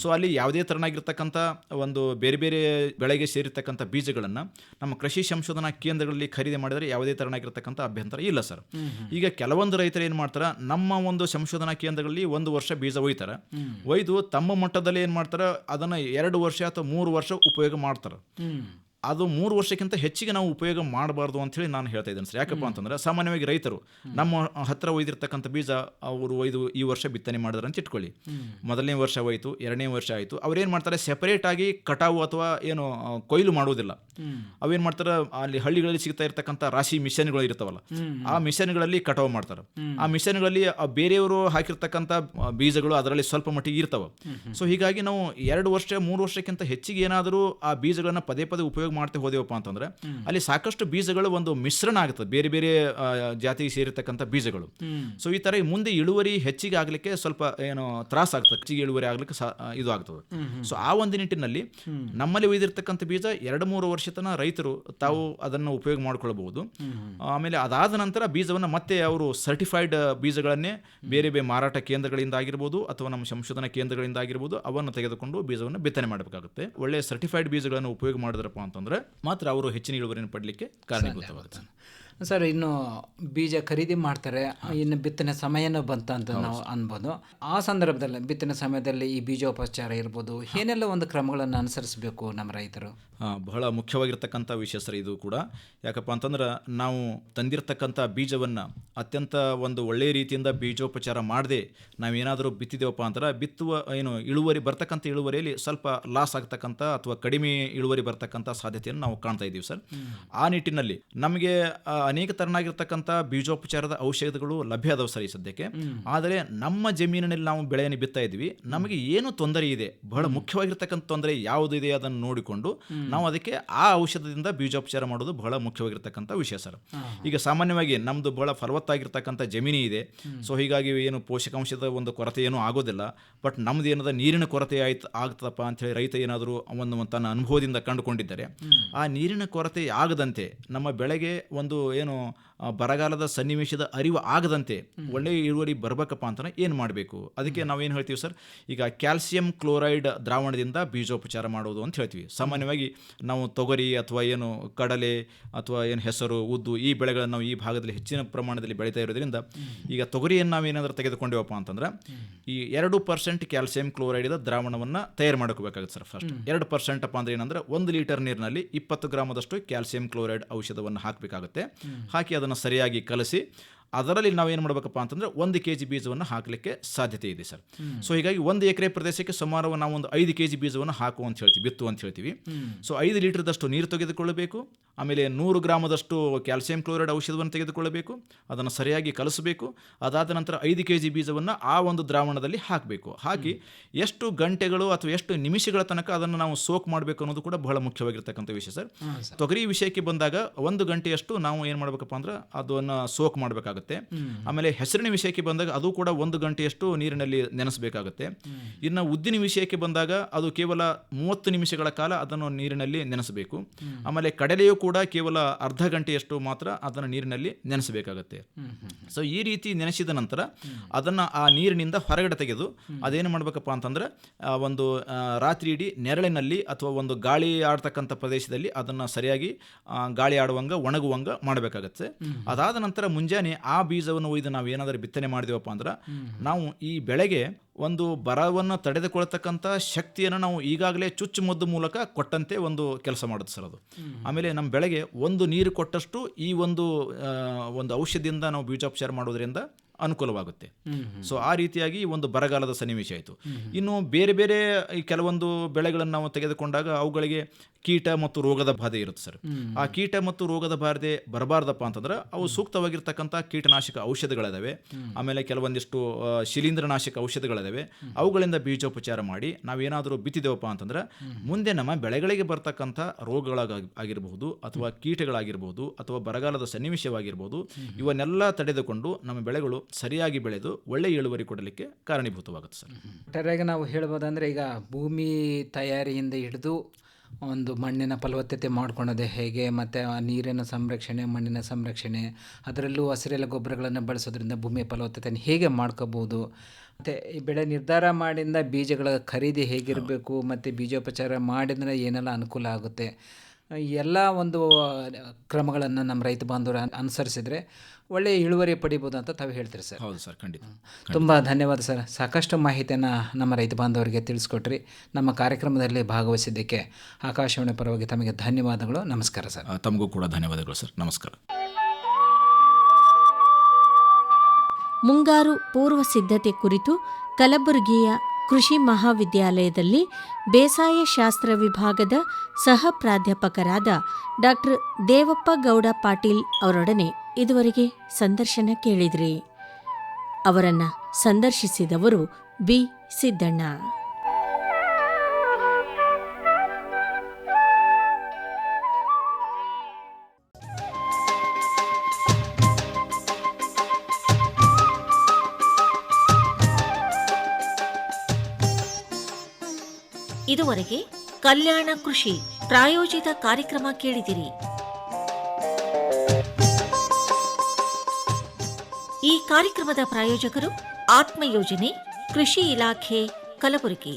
ಸೊ ಅಲ್ಲಿ ಯಾವುದೇ ತರನಾಗಿರ್ತಕ್ಕಂಥ ಒಂದು ಬೇರೆ ಬೇರೆ ಬೆಳೆಗೆ ಸೇರಿರ್ತಕ್ಕಂಥ ಬೀಜಗಳನ್ನು ನಮ್ಮ ಕೃಷಿ ಸಂಶೋಧನಾ ಕೇಂದ್ರಗಳಲ್ಲಿ ಖರೀದಿ ಮಾಡಿದರೆ ಯಾವುದೇ ತರನಾಗಿರ್ತಕ್ಕಂಥ ಅಭ್ಯಂತರ ಇಲ್ಲ ಸರ್. ಈಗ ಕೆಲವೊಂದು ರೈತರು ಏನು ಮಾಡ್ತಾರೆ, ನಮ್ಮ ಒಂದು ಸಂಶೋಧನಾ ಕೇಂದ್ರಗಳಲ್ಲಿ 1 ವರ್ಷ ಬೀಜ ಒಯ್ದು ತಮ್ಮ ಮಟ್ಟದಲ್ಲಿ ಏನು ಮಾಡ್ತಾರೆ ಅದನ್ನು 2 ವರ್ಷ ಅಥವಾ 3 ವರ್ಷ ಉಪಯೋಗ ಮಾಡ್ತಾರೆ. ಅದು 3 ವರ್ಷಕ್ಕಿಂತ ಹೆಚ್ಚಿಗೆ ನಾವು ಉಪಯೋಗ ಮಾಡಬಾರ್ದು ಅಂಥೇಳಿ ನಾನು ಹೇಳ್ತಾ ಇದ್ದೇನೆ ಸರ್. ಯಾಕಪ್ಪ ಅಂತಂದ್ರೆ ಸಾಮಾನ್ಯವಾಗಿ ರೈತರು ನಮ್ಮ ಹತ್ರ ಒಯ್ದಿರ್ತಕ್ಕಂಥ ಬೀಜ ಅವರು ಒಯ್ದು ಈ ವರ್ಷ ಬಿತ್ತನೆ ಮಾಡಿದ್ರೆ ಅಂತ ಇಟ್ಕೊಳ್ಳಿ, ಮೊದಲನೇ ವರ್ಷ ಹೋಯ್ತು, 2ನೇ ವರ್ಷ ಆಯಿತು, ಅವ್ರೇನು ಮಾಡ್ತಾರೆ ಸೆಪರೇಟ್ ಆಗಿ ಕಟಾವು ಅಥವಾ ಏನು ಕೊಯ್ಲು ಮಾಡುವುದಿಲ್ಲ. ಅವೇನು ಮಾಡ್ತಾರೆ, ಅಲ್ಲಿ ಹಳ್ಳಿಗಳಲ್ಲಿ ಸಿಗ್ತಾ ಇರ್ತಕ್ಕಂಥ ರಾಶಿ ಮಿಷನ್ಗಳು ಇರ್ತಾವಲ್ಲ, ಆ ಮಿಷನ್ಗಳಲ್ಲಿ ಕಟಾವು ಮಾಡ್ತಾರೆ. ಆ ಮಿಷನ್ಗಳಲ್ಲಿ ಬೇರೆಯವರು ಹಾಕಿರ್ತಕ್ಕಂಥ ಬೀಜಗಳು ಅದರಲ್ಲಿ ಸ್ವಲ್ಪ ಮಟ್ಟಿಗೆ ಇರ್ತಾವೆ. ಸೊ ಹೀಗಾಗಿ ನಾವು 2 ವರ್ಷ 3 ವರ್ಷಕ್ಕಿಂತ ಹೆಚ್ಚಿಗೆ ಏನಾದರೂ ಆ ಬೀಜಗಳನ್ನು ಪದೇ ಪದೇ ಉಪಯೋಗ ಮಾಡ್ತಾ ಹೋದೇವಪ್ಪ ಅಂತಂದ್ರೆ ಅಲ್ಲಿ ಸಾಕಷ್ಟು ಬೀಜಗಳು ಒಂದು ಮಿಶ್ರಣ ಆಗುತ್ತದೆ, ಬೇರೆ ಬೇರೆ ಜಾತಿಗೆ ಸೇರಿರ್ತಕ್ಕಂಥ ಬೀಜಗಳು. ಸೊ ಈ ತರ ಮುಂದೆ ಇಳುವರಿ ಹೆಚ್ಚಿಗೆ ಆಗ್ಲಿಕ್ಕೆ ಸ್ವಲ್ಪ ಏನು ತ್ರಾಸ ಆಗ್ತದೆ, ಹೆಚ್ಚಿಗೆ ಇಳುವರಿ ಆಗ್ಲಿಕ್ಕೆ ಇದು ಆಗ್ತದೆ. ಸೊ ಆ ಒಂದು ನಿಟ್ಟಿನಲ್ಲಿ ನಮ್ಮಲ್ಲಿ ಒಯ್ದಿರ್ತಕ್ಕಂಥ ಬೀಜ 2-3 ವರ್ಷ ತನಕ ರೈತರು ತಾವು ಅದನ್ನು ಉಪಯೋಗ ಮಾಡ್ಕೊಳ್ಬಹುದು. ಆಮೇಲೆ ಅದಾದ ನಂತರ ಬೀಜವನ್ನು ಮತ್ತೆ ಅವರು ಸರ್ಟಿಫೈಡ್ ಬೀಜಗಳನ್ನೇ ಬೇರೆ ಬೇರೆ ಮಾರಾಟ ಕೇಂದ್ರಗಳಿಂದ ಆಗಿರ್ಬೋದು ಅಥವಾ ನಮ್ಮ ಸಂಶೋಧನಾ ಕೇಂದ್ರಗಳಿಂದ ಆಗಿರ್ಬೋದು ಅವನ್ನು ತೆಗೆದುಕೊಂಡು ಬೀಜವನ್ನು ಬಿತ್ತನೆ ಮಾಡಬೇಕಾಗುತ್ತೆ. ಒಳ್ಳೆಯ ಸರ್ಟಿಫೈಡ್ ಬೀಜಗಳನ್ನು ಉಪಯೋಗ ಮಾಡಿದ್ರಪ್ಪ ಅಂತಂದ್ರೆ ಮಾತ್ರ ಅವರು ಹೆಚ್ಚಿನ ಇಳುವರಿಯನ್ನು ಪಡಲಿಕ್ಕೆ ಕಾರಣೀಭೂತವಾಗುತ್ತೆ ಸರ್. ಇನ್ನು ಬೀಜ ಖರೀದಿ ಮಾಡ್ತಾರೆ, ಇನ್ನು ಬಿತ್ತನೆ ಸಮಯನೂ ಬಂತ ಅಂತ ನಾವು ಅನ್ಬೋದು. ಆ ಸಂದರ್ಭದಲ್ಲಿ ಬಿತ್ತನೆ ಸಮಯದಲ್ಲಿ ಈ ಬೀಜೋಪಚಾರ ಇರ್ಬೋದು, ಏನೆಲ್ಲ ಒಂದು ಕ್ರಮಗಳನ್ನು ಅನುಸರಿಸಬೇಕು ನಮ್ಮ ರೈತರು? ಬಹಳ ಮುಖ್ಯವಾಗಿರ್ತಕ್ಕಂಥ ವಿಷಯ ಸರ್ ಇದು ಕೂಡ. ಯಾಕಪ್ಪ ಅಂತಂದ್ರೆ ನಾವು ತಂದಿರತಕ್ಕಂಥ ಬೀಜವನ್ನು ಅತ್ಯಂತ ಒಂದು ಒಳ್ಳೆಯ ರೀತಿಯಿಂದ ಬೀಜೋಪಚಾರ ಮಾಡದೆ ನಾವೇನಾದರೂ ಬಿತ್ತಿದೇವಪ್ಪ ಅಂದ್ರೆ ಬಿತ್ತುವ ಏನು ಇಳುವರಿ ಬರ್ತಕ್ಕಂಥ ಇಳುವರಿಯಲ್ಲಿ ಸ್ವಲ್ಪ ಲಾಸ್ ಆಗ್ತಕ್ಕಂಥ ಅಥವಾ ಕಡಿಮೆ ಇಳುವರಿ ಬರ್ತಕ್ಕಂಥ ಸಾಧ್ಯತೆಯನ್ನು ನಾವು ಕಾಣ್ತಾ ಇದ್ದೀವಿ ಸರ್. ಆ ನಿಟ್ಟಿನಲ್ಲಿ ನಮಗೆ ಅನೇಕ ತರನಾಗಿರ್ತಕ್ಕಂಥ ಬೀಜೋಪಚಾರದ ಔಷಧಗಳು ಲಭ್ಯ ಅದಾವೆ ಸರ್ ಈ ಸದ್ಯಕ್ಕೆ. ಆದರೆ ನಮ್ಮ ಜಮೀನಿನಲ್ಲಿ ನಾವು ಬೆಳೆಯನ್ನು ಬಿತ್ತಾ ಇದ್ವಿ, ನಮಗೆ ಏನು ತೊಂದರೆ ಇದೆ, ಬಹಳ ಮುಖ್ಯವಾಗಿರ್ತಕ್ಕಂಥ ತೊಂದರೆ ಯಾವುದು ಇದೆ ಅದನ್ನು ನೋಡಿಕೊಂಡು ನಾವು ಅದಕ್ಕೆ ಆ ಔಷಧದಿಂದ ಬೀಜೋಪಚಾರ ಮಾಡೋದು ಬಹಳ ಮುಖ್ಯವಾಗಿರ್ತಕ್ಕಂಥ ವಿಷಯ ಸರ್. ಈಗ ಸಾಮಾನ್ಯವಾಗಿ ನಮ್ಮದು ಬಹಳ ಫಲವತ್ತಾಗಿರ್ತಕ್ಕಂಥ ಜಮೀನು ಇದೆ. ಸೊ ಹೀಗಾಗಿ ಏನು ಪೋಷಕಾಂಶದ ಒಂದು ಕೊರತೆ ಏನೂ ಆಗೋದಿಲ್ಲ. ಬಟ್ ನಮ್ದು ಏನದ ನೀರಿನ ಕೊರತೆ ಆಗ್ತದಪ್ಪ ಅಂಥೇಳಿ ರೈತ ಏನಾದರೂ ತನ್ನ ಅನುಭವದಿಂದ ಕಂಡುಕೊಂಡಿದ್ದಾರೆ. ಆ ನೀರಿನ ಕೊರತೆ ಆಗದಂತೆ ನಮ್ಮ ಬೆಳೆಗೆ ಒಂದು ಏನು ಬರಗಾಲದ ಸನ್ನಿವೇಶದ ಅರಿವು ಆಗದಂತೆ ಒಳ್ಳೆಯ ಇಳುವರಿ ಬರಬೇಕಪ್ಪ ಅಂತ ಏನು ಮಾಡಬೇಕು? ಅದಕ್ಕೆ ನಾವೇನು ಹೇಳ್ತೀವಿ ಸರ್, ಈಗ ಕ್ಯಾಲ್ಸಿಯಂ ಕ್ಲೋರೈಡ್ ದ್ರಾವಣದಿಂದ ಬೀಜೋಪಚಾರ ಮಾಡೋದು ಅಂತ ಹೇಳ್ತೀವಿ. ಸಾಮಾನ್ಯವಾಗಿ ನಾವು ತೊಗರಿ ಅಥವಾ ಏನು ಕಡಲೆ ಅಥವಾ ಏನು ಹೆಸರು, ಉದ್ದು ಈ ಬೆಳೆಗಳನ್ನು ನಾವು ಈ ಭಾಗದಲ್ಲಿ ಹೆಚ್ಚಿನ ಪ್ರಮಾಣದಲ್ಲಿ ಬೆಳೀತಾ ಇರೋದ್ರಿಂದ ಈಗ ತೊಗರಿಯನ್ನು ನಾವೇನಾದರೂ ತೆಗೆದುಕೊಂಡಿವಪ್ಪ ಅಂತಂದ್ರೆ ಈ 2% ಕ್ಯಾಲ್ಸಿಯಂ ಕ್ಲೋರೈಡ್ ದ್ರಾವಣವನ್ನು ತಯಾರು ಮಾಡ್ಕೋಬೇಕಾಗುತ್ತೆ ಸರ್. ಫಸ್ಟ್ 2% ಅಪ್ಪ ಅಂದ್ರೆ ಏನಂದ್ರೆ 1 ಲೀಟರ್ ನೀರಿನಲ್ಲಿ 20 ಗ್ರಾಮದಷ್ಟು ಕ್ಯಾಲ್ಸಿಯಂ ಕ್ಲೋರೈಡ್ ಔಷಧವನ್ನು ಹಾಕಬೇಕಾಗುತ್ತೆ. ಹಾಕಿ ಅದನ್ನು ಸರಿಯಾಗಿ ಕಲಸಿ ಅದರಲ್ಲಿ ನಾವೇನು ಮಾಡಬೇಕಪ್ಪ ಅಂತಂದರೆ 1 kg ಬೀಜವನ್ನು ಹಾಕಲಿಕ್ಕೆ ಸಾಧ್ಯತೆ ಇದೆ ಸರ್. ಸೊ ಹೀಗಾಗಿ 1 ಎಕರೆ ಪ್ರದೇಶಕ್ಕೆ ಸುಮಾರು ನಾವು ಒಂದು 5 kg ಬೀಜವನ್ನು ಹಾಕು ಅಂತ ಹೇಳ್ತೀವಿ, ಬಿತ್ತು ಅಂತ ಹೇಳ್ತೀವಿ. ಸೊ 5 ಲೀಟರ್ದಷ್ಟು ನೀರು ತೆಗೆದುಕೊಳ್ಳಬೇಕು. ಆಮೇಲೆ 100 ಗ್ರಾಮದಷ್ಟು ಕ್ಯಾಲ್ಸಿಯಂ ಕ್ಲೋರೈಡ್ ಔಷಧವನ್ನು ತೆಗೆದುಕೊಳ್ಳಬೇಕು. ಅದನ್ನು ಸರಿಯಾಗಿ ಕಲಿಸಬೇಕು. ಅದಾದ ನಂತರ 5 kg ಬೀಜವನ್ನು ಆ ಒಂದು ದ್ರಾವಣದಲ್ಲಿ ಹಾಕಬೇಕು. ಹಾಕಿ ಎಷ್ಟು ಗಂಟೆಗಳು ಅಥವಾ ಎಷ್ಟು ನಿಮಿಷಗಳ ತನಕ ಅದನ್ನು ನಾವು ಸೋಕ್ ಮಾಡಬೇಕು ಅನ್ನೋದು ಕೂಡ ಬಹಳ ಮುಖ್ಯವಾಗಿರ್ತಕ್ಕಂಥ ವಿಷಯ ಸರ್. ತೊಗರಿ ವಿಷಯಕ್ಕೆ ಬಂದಾಗ 1 ಗಂಟೆಯಷ್ಟು ನಾವು ಏನು ಮಾಡಬೇಕಪ್ಪ ಅಂದ್ರೆ ಅದನ್ನು ಸೋಕ್ ಮಾಡಬೇಕಾಗುತ್ತೆ. ಆಮೇಲೆ ಹೆಸರಿನ ವಿಷಯಕ್ಕೆ ಬಂದಾಗ ಅದು ಕೂಡ 1 ಗಂಟೆಯಷ್ಟು ನೀರಿನಲ್ಲಿ ನೆನೆಸಬೇಕಾಗುತ್ತೆ. ಇನ್ನು ಉದ್ದಿನ ವಿಷಯಕ್ಕೆ ಬಂದಾಗ ಅದು ಕೇವಲ 30 ನಿಮಿಷಗಳ ಕಾಲ ಅದನ್ನು ನೀರಿನಲ್ಲಿ ನೆನೆಸಬೇಕು. ಆಮೇಲೆ ಕಡಲೆಯೂ ಕೂಡ ಕೇವಲ ಅರ್ಧ ಗಂಟೆಯಷ್ಟು ಮಾತ್ರ ಅದನ್ನು ನೀರಿನಲ್ಲಿ ನೆನೆಸಬೇಕಾಗುತ್ತೆ. ಸೊ ಈ ರೀತಿ ನೆನೆಸಿದ ನಂತರ ಅದನ್ನು ಆ ನೀರಿನಿಂದ ಹೊರಗಡೆ ತೆಗೆದು ಅದೇನು ಮಾಡಬೇಕಪ್ಪ ಅಂತಂದ್ರೆ ಒಂದು ರಾತ್ರಿ ಇಡೀ ನೆರಳಿನಲ್ಲಿ ಅಥವಾ ಒಂದು ಗಾಳಿ ಆಡ್ತಕ್ಕಂಥ ಪ್ರದೇಶದಲ್ಲಿ ಅದನ್ನು ಸರಿಯಾಗಿ ಗಾಳಿ ಆಡುವಂಗ ಒಣಗುವಂಗ ಮಾಡಬೇಕಾಗತ್ತೆ. ಅದಾದ ನಂತರ ಮುಂಜಾನೆ ಆ ಬೀಜವನ್ನು ಒಯ್ದು ನಾವು ಏನಾದರೂ ಬಿತ್ತನೆ ಮಾಡಿದೆವಪ್ಪ ಅಂದ್ರೆ ನಾವು ಈ ಬೆಳೆಗೆ ಒಂದು ಬರವನ್ನು ತಡೆದುಕೊಳ್ತಕ್ಕಂಥ ಶಕ್ತಿಯನ್ನು ನಾವು ಈಗಾಗಲೇ ಚುಚ್ಚುಮದ್ದು ಮೂಲಕ ಕೊಟ್ಟಂತೆ ಒಂದು ಕೆಲಸ ಮಾಡುತ್ತೆ ಸರ್ ಅದು. ಆಮೇಲೆ ನಮ್ಮ ಬೆಳೆಗೆ ಒಂದು ನೀರು ಕೊಟ್ಟಷ್ಟು ಈ ಒಂದು ಔಷಧಿಯಿಂದ ನಾವು ಬೀಜೋಪಚಾರ ಮಾಡೋದ್ರಿಂದ ಅನುಕೂಲವಾಗುತ್ತೆ. ಸೊ ಆ ರೀತಿಯಾಗಿ ಒಂದು ಬರಗಾಲದ ಸನ್ನಿವೇಶ ಆಯಿತು. ಇನ್ನು ಬೇರೆ ಬೇರೆ ಈ ಕೆಲವೊಂದು ಬೆಳೆಗಳನ್ನು ನಾವು ತೆಗೆದುಕೊಂಡಾಗ ಅವುಗಳಿಗೆ ಕೀಟ ಮತ್ತು ರೋಗದ ಬಾಧೆ ಇರುತ್ತೆ ಸರ್. ಆ ಕೀಟ ಮತ್ತು ರೋಗದ ಬಾಧೆ ಬರಬಾರ್ದಪ್ಪ ಅಂತಂದ್ರೆ ಅವು ಸೂಕ್ತವಾಗಿರ್ತಕ್ಕಂಥ ಕೀಟನಾಶಕ ಔಷಧಗಳಿದಾವೆ. ಆಮೇಲೆ ಕೆಲವೊಂದಿಷ್ಟು ಶಿಲೀಂಧ್ರನಾಶಕ ಔಷಧಗಳಿದಾವೆ. ಅವುಗಳಿಂದ ಬೀಜೋಪಚಾರ ಮಾಡಿ ನಾವೇನಾದರೂ ಬಿತ್ತಿದೇವಪ್ಪ ಅಂತಂದ್ರೆ ಮುಂದೆ ನಮ್ಮ ಬೆಳೆಗಳಿಗೆ ಬರ್ತಕ್ಕಂಥ ರೋಗಗಳಾಗಿರಬಹುದು ಅಥವಾ ಕೀಟಗಳಾಗಿರ್ಬೋದು ಅಥವಾ ಬರಗಾಲದ ಸನ್ನಿವೇಶವಾಗಿರ್ಬೋದು, ಇವನ್ನೆಲ್ಲ ತಡೆದುಕೊಂಡು ನಮ್ಮ ಬೆಳೆಗಳು ಸರಿಯಾಗಿ ಬೆಳೆದು ಒಳ್ಳೆಯ ಇಳುವರಿ ಕೊಡಲಿಕ್ಕೆ ಕಾರಣೀಭೂತವಾಗುತ್ತೆ ಸರ್. ಒಟ್ಟಾರೆಯಾಗಿ ನಾವು ಹೇಳ್ಬೋದಂದರೆ ಈಗ ಭೂಮಿ ತಯಾರಿಯಿಂದ ಹಿಡಿದು ಒಂದು ಮಣ್ಣಿನ ಫಲವತ್ತತೆ ಮಾಡ್ಕೊಳ್ಳೋದೆ ಹೇಗೆ, ಮತ್ತು ಆ ನೀರಿನ ಸಂರಕ್ಷಣೆ, ಮಣ್ಣಿನ ಸಂರಕ್ಷಣೆ, ಅದರಲ್ಲೂ ಹಸಿರೆಲೆ ಗೊಬ್ಬರಗಳನ್ನು ಬಳಸೋದ್ರಿಂದ ಭೂಮಿಯ ಫಲವತ್ತತೆಯನ್ನು ಹೇಗೆ ಮಾಡ್ಕೋಬೋದು, ಮತ್ತು ಈ ಬೆಳೆ ನಿರ್ಧಾರ ಮಾಡಿದ ಬೀಜಗಳ ಖರೀದಿ ಹೇಗಿರಬೇಕು, ಮತ್ತು ಬೀಜೋಪಚಾರ ಮಾಡಿದ್ರೆ ಏನೆಲ್ಲ ಅನುಕೂಲ ಆಗುತ್ತೆ, ಎಲ್ಲ ಒಂದು ಕ್ರಮಗಳನ್ನು ನಮ್ಮ ರೈತ ಬಾಂಧವರು ಅನುಸರಿಸಿದರೆ ಒಳ್ಳೆಯ ಇಳುವರಿ ಪಡಿಬೋದು ಅಂತ ತಾವು ಹೇಳ್ತೀರಿ ಸರ್. ಹೌದು ಸರ್, ಖಂಡಿತ. ತುಂಬ ಧನ್ಯವಾದ ಸರ್. ಸಾಕಷ್ಟು ಮಾಹಿತಿಯನ್ನು ನಮ್ಮ ರೈತ ಬಾಂಧವರಿಗೆ ತಿಳಿಸ್ಕೊಟ್ರಿ. ನಮ್ಮ ಕಾರ್ಯಕ್ರಮದಲ್ಲಿ ಭಾಗವಹಿಸಿದ್ದಕ್ಕೆ ಆಕಾಶವಾಣಿ ಪರವಾಗಿ ತಮಗೆ ಧನ್ಯವಾದಗಳು. ನಮಸ್ಕಾರ ಸರ್. ತಮಗೂ ಕೂಡ ಧನ್ಯವಾದಗಳು ಸರ್. ನಮಸ್ಕಾರ. ಮುಂಗಾರು ಪೂರ್ವ ಸಿದ್ಧತೆ ಕುರಿತು ಕಲಬುರಗಿಯ ಕೃಷಿ ಮಹಾವಿದ್ಯಾಲಯದಲ್ಲಿ ಬೇಸಾಯ ಶಾಸ್ತ್ರ ವಿಭಾಗದ ಸಹ ಪ್ರಾಧ್ಯಾಪಕರಾದ ಡಾ. ದೇವಪ್ಪ ಗೌಡ ಪಾಟೀಲ್ ಅವರೊಡನೆ ಇದುವರೆಗೆ ಸಂದರ್ಶನ ಕೇಳಿದ್ರಿ. ಅವರನ್ನ ಸಂದರ್ಶಿಸಿದವರು ಬಿ. ಸಿದ್ದಣ್ಣ. ಇದುವರೆಗೆ ಕಲ್ಯಾಣ ಕೃಷಿ ಪ್ರಾಯೋಜಿತ ಕಾರ್ಯಕ್ರಮ ಕೇಳಿದಿರಿ. ಈ ಕಾರ್ಯಕ್ರಮದ ಪ್ರಾಯೋಜಕರು ಆತ್ಮ ಯೋಜನೆ, ಕೃಷಿ ಇಲಾಖೆ, ಕಲಬುರಗಿ.